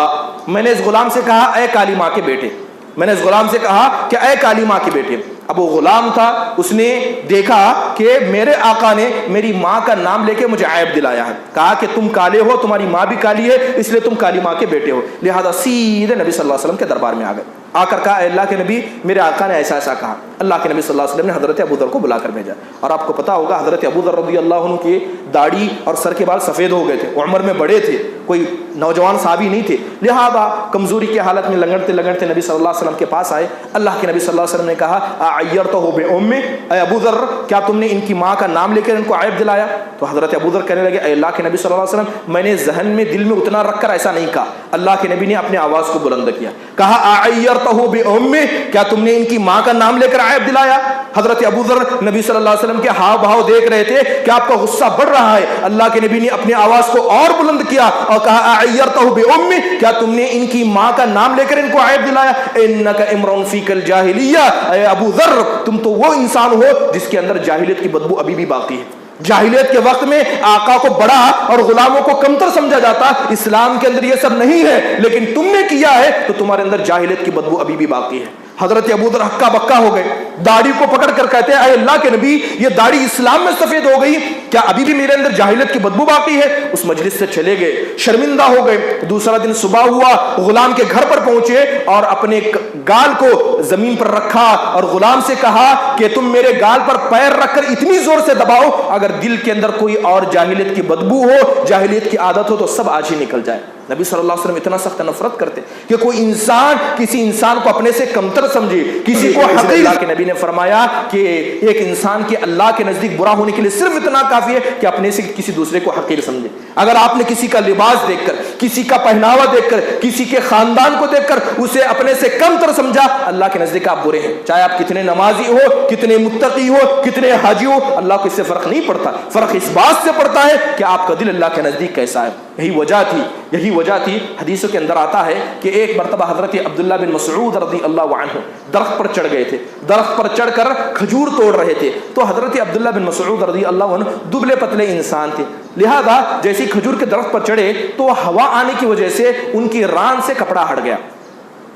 [SPEAKER 1] میں نے اس غلام سے کہا اے کالی ماں کے بیٹے، میں نے اس غلام سے کہا کہ اے کالی ماں کے بیٹے۔ اب وہ غلام تھا، اس نے دیکھا کہ میرے آقا نے میری ماں کا نام لے کے مجھے عیب دلایا ہے، کہا کہ تم کالے ہو، تمہاری ماں بھی کالی ہے، اس لیے تم کالی ماں کے بیٹے ہو۔ لہذا سیدھے نبی صلی اللہ علیہ وسلم کے دربار میں آ گئے، آ کر کہا اے اللہ کے نبی میرے آقا نے ایسا ایسا کہا۔ اللہ کے نبی صلی اللہ علیہ وسلم نے حضرت ابو ذر کو بلا کر بھیجا، اور آپ کو پتا ہوگا حضرت ابو ذر رضی اللہ عنہ کی داڑھی اور سر کے بال سفید ہو گئے تھے، عمر میں بڑے تھے، کوئی نوجوان صحابی نہیں تھے، لہذا کمزوری کی حالت میں لنگڑتے لنگڑتے نبی صلی اللہ علیہ وسلم کے پاس آئے۔ اللہ کے نبی صلی اللہ علیہ وسلم نے کہا اعیرتہ بأمہ، اے ابو ذر کیا تم نے ان کی ماں کا نام لے کر ان کو عیب دلایا؟ تو حضرت ابو ذر کہنے لگے اے اللہ کے نبی صلی اللہ علیہ وسلم میں نے ذہن میں دل میں اتنا رکھ کر ایسا نہیں کہا۔ اللہ کے نبی نے اپنی آواز کو بلند کیا، کہا اعیرتہ بأمہ، کیا تم نے ان کی ماں کا نام لے کر عیب دلایا؟ حضرت ابو ذر نبی صلی اللہ علیہ وسلم کے ہاؤ بھاؤ دیکھ رہے تھے کہ آپ کا غصہ بڑھ رہا ہے۔ اللہ کے نبی نے اپنی آواز کو اور بلند کیا اور کہا اعیرتہ بأمہ، کیا تم نے ان کی ماں کا نام لے کر ان کو عیب دلایا؟ انک امرؤ فیک الجاہلیہ، اے ابو ذر تم تو وہ انسان ہو جس کے اندر جاہلیت کی بدبو ابھی بھی باقی ہے۔ جاہلیت کے وقت میں آقا کو بڑا اور غلاموں کو کمتر سمجھا جاتا، اسلام کے اندر یہ سب نہیں ہے، لیکن تم نے کیا ہے تو تمہارے اندر جاہلیت کی بدبو ابھی بھی باقی ہے۔ حضرت ابو ذر ہکا بکا ہو گئے، داڑھی کو پکڑ کر کہتے ہیں اے اللہ کے نبی یہ داڑھی اسلام میں سفید ہو گئی، کیا ابھی بھی میرے اندر جاہلیت کی بدبو باقی ہے؟ اس مجلس سے چلے گئے، شرمندہ ہو گئے۔ دوسرا دن صبح ہوا، غلام کے گھر پر پہنچے اور اپنے گال کو زمین پر رکھا اور غلام سے کہا کہ تم میرے گال پر پیر رکھ کر اتنی زور سے دباؤ اگر دل کے اندر کوئی اور جاہلیت کی بدبو ہو، جاہلیت کی عادت ہو تو سب آج ہی نکل جائے۔ نبی صلی اللہ علیہ وسلم اتنا سخت نفرت کرتے کہ کوئی انسان کسی انسان کو اپنے سے کمتر سمجھے، کسی کو حقیر۔ اللہ کے نبی نے فرمایا کہ ایک انسان کے اللہ کے نزدیک برا ہونے کے لیے صرف اتنا کافی ہے کہ اپنے سے کسی دوسرے کو حقیر سمجھے۔ اگر آپ نے کسی کا لباس دیکھ کر، کسی کا پہناوا دیکھ کر، کسی کے خاندان کو دیکھ کر اسے اپنے سے کمتر سمجھا، اللہ کے نزدیک آپ برے ہیں، چاہے آپ کتنے نمازی ہو، کتنے متقی ہو، کتنے حاجی ہو، اللہ کو اس سے فرق نہیں پڑتا۔ فرق اس بات سے پڑتا ہے کہ آپ کا دل اللہ کے نزدیک کیسا ہے۔ یہی وجہ تھی حدیثوں کے اندر آتا ہے کہ ایک مرتبہ حضرت عبداللہ بن مسعود رضی اللہ عنہ درخت پر چڑھ گئے تھے، درخت پر چڑھ کر کھجور توڑ رہے تھے۔ تو حضرت عبداللہ بن مسعود رضی اللہ عنہ دبلے پتلے انسان تھے، لہذا جیسی کھجور کے درخت پر چڑھے تو ہوا آنے کی وجہ سے ان کی ران سے کپڑا ہٹ گیا،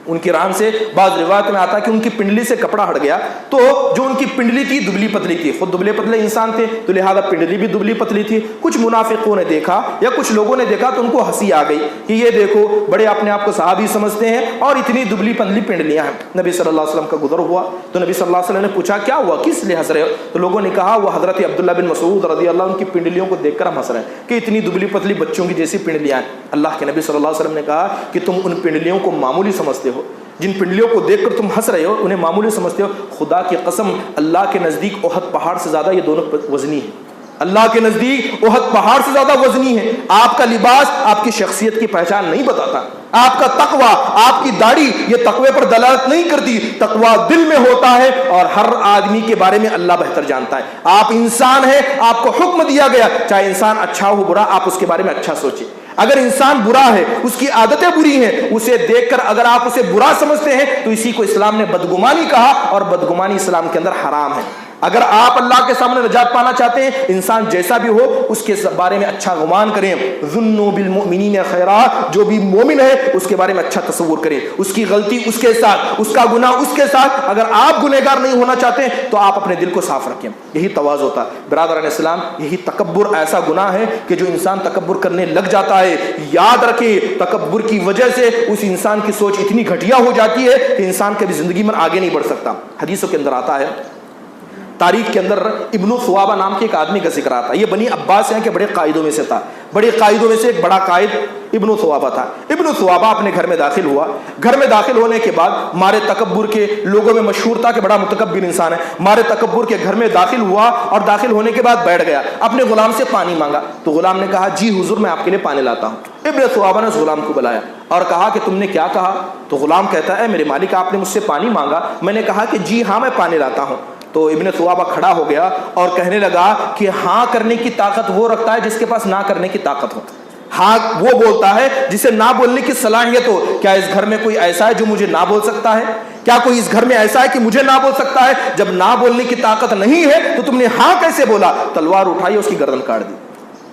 [SPEAKER 1] ان کی ران سے بعض روایت میں آتا ہے کہ ان کی پنڈلی سے کپڑا ہٹ گیا، تو جو ان کی پنڈلی تھی دبلی پتلی تھی، خود دبلے پتلے انسان تھے تو لہذا پنڈلی بھی دبلی پتلی تھی۔ کچھ منافقوں نے دیکھا یا کچھ لوگوں نے دیکھا تو ان کو ہنسی آ گئی کہ یہ دیکھو بڑے اپنے آپ کو صحابی سمجھتے ہیں اور اتنی دبلی پتلی پنڈلیاں ہیں۔ نبی صلی اللہ علیہ وسلم کا گزر ہوا تو نبی صلی اللہ علیہ وسلم نے پوچھا کیا ہوا، کس لیے ہنس رہے ہو؟ تو لوگوں نے کہا وہ حضرت عبداللہ بن مسعود رضی اللہ عنہ ان کی پنڈلیوں کو دیکھ کر ہم ہنس رہے ہیں کہ اتنی دبلی پتلی بچوں کی جیسی پنڈلیاں ہیں۔ اللہ کے نبی صلی اللہ علیہ وسلم نے کہا کہ تم ان پنڈلیوں کو معمولی سمجھتے ہو، جن پنڈلیوں کو دیکھ کر تم ہنس رہے ہو انہیں معمولی سمجھتے ہو، خدا کی قسم اللہ کے نزدیک احد پہاڑ سے زیادہ یہ دونوں وزنی ہیں۔ اللہ کے نزدیک احد پہاڑ سے زیادہ وزنی ہے۔ آپ کا لباس آپ کی شخصیت کی پہچان نہیں بتاتا، آپ کا تقوی، آپ کی داڑھی یہ تقوی پر دلالت نہیں کرتی۔ تقوی دل میں ہوتا ہے اور ہر آدمی کے بارے میں اللہ بہتر جانتا ہے۔ آپ انسان ہیں، آپ کو حکم دیا گیا چاہے انسان اچھا ہو برا آپ اس کے بارے میں اچھا سوچیں۔ اگر انسان برا ہے، اس کی عادتیں بری ہیں، اسے دیکھ کر اگر آپ اسے برا سمجھتے ہیں تو اسی کو اسلام نے بدگمانی کہا، اور بدگمانی اسلام کے اندر حرام ہے۔ اگر آپ اللہ کے سامنے نجات پانا چاہتے ہیں، انسان جیسا بھی ہو اس کے بارے میں اچھا گمان کریں۔ ظنوا بالمؤمنین خیرا، جو بھی مومن ہے اس کے بارے میں اچھا تصور کریں، اس کی غلطی اس کے ساتھ، اس کا گناہ اس کے ساتھ۔ اگر آپ گنہگار نہیں ہونا چاہتے ہیں تو آپ اپنے دل کو صاف رکھیں، یہی تواضع ہوتا ہے۔ برادران اسلام، یہی تکبر ایسا گناہ ہے کہ جو انسان تکبر کرنے لگ جاتا ہے، یاد رکھیں تکبر کی وجہ سے اس انسان کی سوچ اتنی گھٹیا ہو جاتی ہے کہ انسان کبھی زندگی میں آگے نہیں بڑھ سکتا۔ حدیثوں کے اندر آتا ہے، تاریخ کے اندر ابن ثوابہ نام کے ایک آدمی کا ذکر آتا ہے، یہ بنی عباس ہیں کہ بڑے قائدوں میں سے تھا، بڑے قائدوں میں سے ایک بڑا قائد ابن ثوابہ تھا۔ ابن ثوابہ اپنے گھر میں داخل ہوا، گھر میں داخل ہونے کے بعد مارے تکبر کے لوگوں میں مشہور تھا کہ بڑا متکبر انسان ہے، مارے تکبر کے گھر میں داخل ہوا اور داخل ہونے کے بعد بیٹھ گیا، اپنے غلام سے پانی مانگا تو غلام نے کہا جی حضور میں آپ کے لیے پانی لاتا ہوں۔ ابن ثوابہ نے اس غلام کو بلایا اور کہا کہ تم نے کیا کہا؟ تو غلام کہتا ہے میرے مالک آپ نے مجھ سے پانی مانگا، میں نے کہا کہ جی ہاں میں پانی لاتا ہوں۔ تو ابن ثوابہ کھڑا ہو گیا اور کہنے لگا کہ ہاں کرنے کی طاقت وہ رکھتا ہے جس کے پاس نہ کرنے کی طاقت ہو، ہاں وہ بولتا ہے جسے نہ بولنے کی صلاحیت ہو۔ کیا اس گھر میں کوئی ایسا ہے جو مجھے نہ بول سکتا ہے؟ کیا کوئی اس گھر میں ایسا ہے کہ مجھے نہ بول سکتا ہے؟ جب نہ بولنے کی طاقت نہیں ہے تو تم نے ہاں کیسے بولا؟ تلوار اٹھائی اس کی گردن کاٹ دی،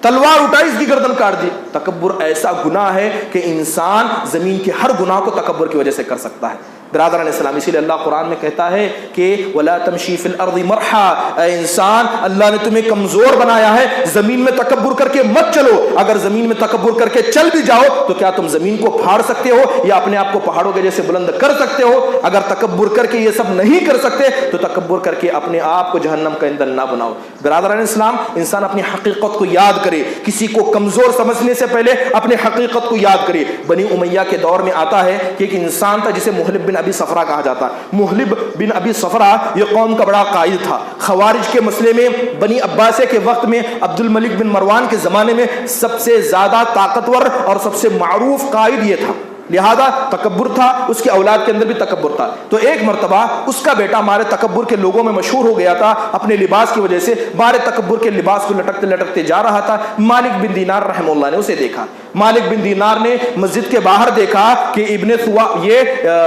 [SPEAKER 1] تلوار اٹھائی اس کی گردن کاٹ دی۔ تکبر ایسا گناہ ہے کہ انسان زمین کے ہر گناہ کو تکبر کی وجہ سے کر سکتا ہے۔ برادران اسلام، اسی لیے اللہ قرآن میں کہتا ہے کہ وَلَا تَمْشِي فِي الْأَرْضِ مَرْحًا، اے انسان اللہ نے تمہیں کمزور بنایا ہے، زمین میں تکبر کر کے مت چلو۔ اگر زمین میں تکبر کر کے چل بھی جاؤ تو کیا تم زمین کو پھاڑ سکتے ہو یا اپنے آپ کو پہاڑوں کے جیسے بلند کر سکتے ہو؟ اگر تکبر کر کے یہ سب نہیں کر سکتے تو تکبر کر کے اپنے آپ کو جہنم کا ایندھن نہ بناؤ۔ برادران اسلام، انسان اپنی حقیقت کو یاد کرے، کسی کو کمزور سمجھنے سے پہلے اپنے حقیقت کو یاد کرے۔ بنی امیہ کے دور میں آتا ہے کہ ایک انسان تھا جسے محلب بن ابی صفرا کہا جاتا ہے۔ محلب بن ابی صفرا یہ قوم کا بڑا قائد تھا۔ خوارج کے مسئلے میں بنی عباسیہ کے وقت میں عبد الملک بن مروان کے زمانے میں سب سے زیادہ طاقتور اور سب سے معروف قائد یہ تھا، لہذا تکبر تھا، اس کے اولاد کے اندر بھی تکبر تھا۔ تو ایک مرتبہ اس کا بیٹا مارے تکبر کے لوگوں میں مشہور ہو گیا تھا، اپنے لباس کی وجہ سے مارے تکبر کے لباس کو لٹکتے لٹکتے جا رہا تھا۔ مالک بن دینار رحمہ اللہ نے اسے دیکھا، مالک بن دینار نے مسجد کے باہر دیکھا کہ یہ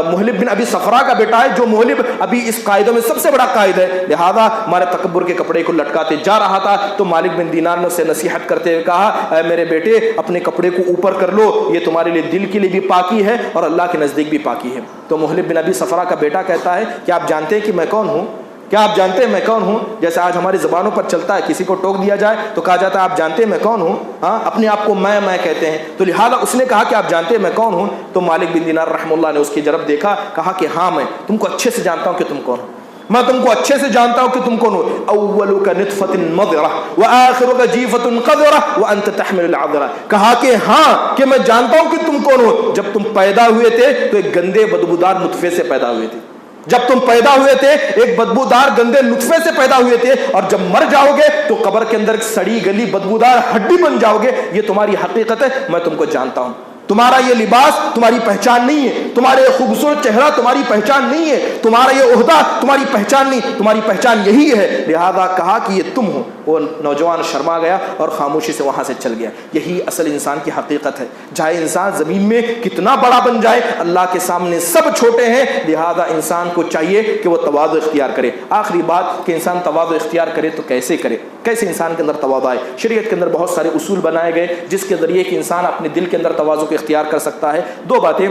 [SPEAKER 1] محلب بن ابی صفرا کا بیٹا ہے، جو محلب ابھی اس قائدوں میں سب سے بڑا قائد ہے، لہذا مارے تکبر کے کپڑے کو لٹکاتے جا رہا تھا۔ تو مالک بن دینار نے اسے نصیحت کرتے ہوئے کہا اے میرے بیٹے اپنے کپڑے کو اوپر کر لو، یہ تمہارے لیے دل کے لیے بھی پاکی ہے اور اللہ کے نزدیک بھی پاکی ہے۔ تو محلب بن ابی صفرا کا بیٹا کہتا ہے کہ آپ جانتے ہیں کہ میں کون ہوں؟ کیا آپ جانتے ہیں میں کون ہوں؟ جیسے آج ہماری زبانوں پر چلتا ہے، کسی کو ٹوک دیا جائے تو کہا جاتا ہے آپ جانتے ہیں میں کون ہوں؟ ہاں، اپنے آپ کو میں کہتے ہیں۔ تو لہٰذا اس نے کہا کہ آپ جانتے ہیں میں کون ہوں؟ تو مالک بن دینار رحمہ اللہ نے اس کی جرب دیکھا، کہا کہ ہاں میں تم کو اچھے سے جانتا ہوں کہ تم کون ہو، میں تم کو اچھے سے جانتا ہوں کہ تم کون ہو۔ اولک نطفۃ مضرہ وآخرک جیفۃ قذرہ وانت تحمل العذرہ، کہا کہ ہاں کہ میں جانتا ہوں کہ تم کون ہو۔ جب تم پیدا ہوئے تھے تو ایک گندے بدبودار نطفے سے پیدا ہوئے تھے، جب تم پیدا ہوئے تھے ایک بدبودار گندے نطفے سے پیدا ہوئے تھے، اور جب مر جاؤ گے تو قبر کے اندر سڑی گلی بدبودار ہڈی بن جاؤ گے۔ یہ تمہاری حقیقت ہے، میں تم کو جانتا ہوں۔ تمہارا یہ لباس تمہاری پہچان نہیں ہے، تمہارا یہ خوبصورت چہرہ تمہاری پہچان نہیں ہے، تمہارا یہ عہدہ تمہاری پہچان نہیں، تمہاری پہچان یہی ہے۔ لہذا کہا کہ یہ تم ہو۔ وہ نوجوان شرما گیا اور خاموشی سے وہاں سے چل گیا۔ یہی اصل انسان کی حقیقت ہے، چاہے انسان زمین میں کتنا بڑا بن جائے اللہ کے سامنے سب چھوٹے ہیں، لہذا انسان کو چاہیے کہ وہ تواضع اختیار کرے۔ آخری بات کہ انسان تواضع اختیار کرے تو کیسے کرے، کیسے انسان کے اندر تواضع آئے؟ شریعت کے اندر بہت سارے اصول بنائے گئے جس کے ذریعے کہ انسان اپنے دل کے اندر تواضع کو اختیار کر سکتا ہے۔ دو باتیں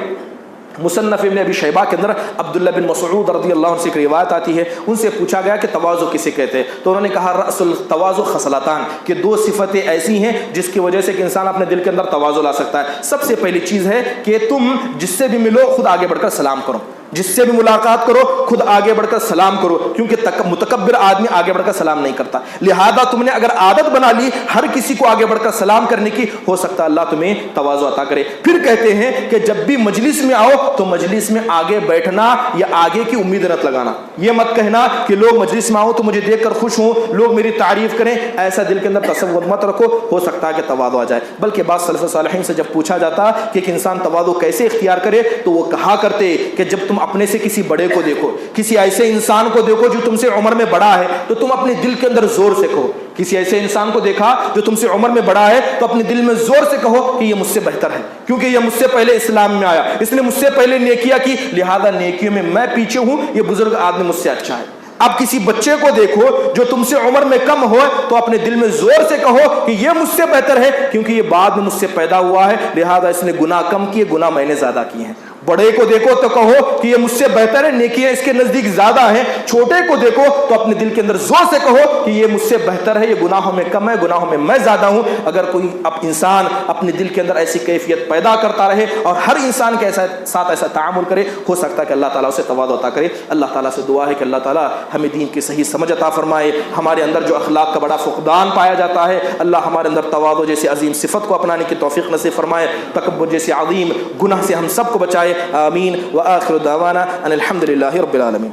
[SPEAKER 1] مصنف ابن ابی شیبہ کے اندر عبداللہ بن مسعود رضی اللہ عنہ سے ایک روایت آتی ہے، ان سے پوچھا گیا کہ تواضع کسے کہتے ہیں، تو انہوں نے کہا رأس التواضع خصلتان، کہ دو صفتیں ایسی ہیں جس کی وجہ سے کہ انسان اپنے دل کے اندر تواضع لا سکتا ہے۔ سب سے پہلی چیز ہے کہ تم جس سے بھی ملو خود آگے بڑھ کر سلام کرو، جس سے بھی ملاقات کرو خود آگے بڑھ کر سلام کرو، کیونکہ متکبر آدمی آگے بڑھ کر سلام نہیں کرتا۔ لہذا تم نے اگر عادت بنا لی ہر کسی کو آگے بڑھ کر سلام کرنے کی، ہو سکتا ہے اللہ تمہیں تواضع عطا کرے۔ پھر کہتے ہیں کہ جب بھی مجلس میں آؤ تو مجلس میں آگے بیٹھنا یا آگے کی امید نت لگانا، یہ مت کہنا کہ لوگ مجلس میں آؤ تو مجھے دیکھ کر خوش ہوں، لوگ میری تعریف کریں، ایسا دل کے اندر تصور مت رکھو، ہو سکتا ہے کہ تواضع آ جائے۔ بلکہ بعض سلف صالحین سے جب پوچھا جاتا کہ ایک انسان تواضع کیسے اختیار کرے تو وہ کہا کرتے کہ جب تم اپنے سے کسی بڑے کو دیکھو، کسی ایسے انسان کو دیکھو جو تم سے عمر میں بڑا ہے، تو تم اپنے دل کے اندر زور سے کہو، کسی ایسے انسان کو دیکھا جو تم سے عمر میں بڑا ہے تو اپنے دل میں زور سے کہو کہ یہ مجھ سے بہتر ہے، کیونکہ یہ مجھ سے پہلے اسلام میں آیا، اس نے مجھ سے پہلے نیکیاں کی، لہذا نیکیوں میں میں پیچھے ہوں، یہ بزرگ آدمی مجھ سے اچھا ہے۔ اب کسی بچے کو دیکھو جو تم سے عمر میں کم ہو تو اپنے دل میں زور سے کہو کہ یہ مجھ سے بہتر ہے، کیونکہ یہ بعد میں مجھ سے پیدا ہوا ہے، لہذا اس نے گناہ کم کیے، گناہ میں نے زیادہ کیے ہیں۔ بڑے کو دیکھو تو کہو کہ یہ مجھ سے بہتر ہے، نیکیاں اس کے نزدیک زیادہ ہیں۔ چھوٹے کو دیکھو تو اپنے دل کے اندر زور سے کہو کہ یہ مجھ سے بہتر ہے، یہ گناہوں میں کم ہے، گناہوں میں میں زیادہ ہوں۔ اگر کوئی انسان اپنے دل کے اندر ایسی کیفیت پیدا کرتا رہے اور ہر انسان کے ساتھ ایسا تعامل کرے، ہو سکتا ہے کہ اللہ تعالیٰ اسے تواضع عطا کرے۔ اللہ تعالیٰ سے دعا ہے کہ اللہ تعالیٰ ہمیں دین کی صحیح سمجھ عطا فرمائے، ہمارے اندر جو اخلاق کا بڑا فقدان پایا جاتا ہے، اللہ ہمارے اندر تواضع جیسے عظیم صفت کو اپنانے کی توفیق نصیب فرمائے، تکبر جیسے عظیم گناہ سے ہم سب کو بچائے، آمین۔ وآخر دعوانا ان الحمد للہ رب العالمین۔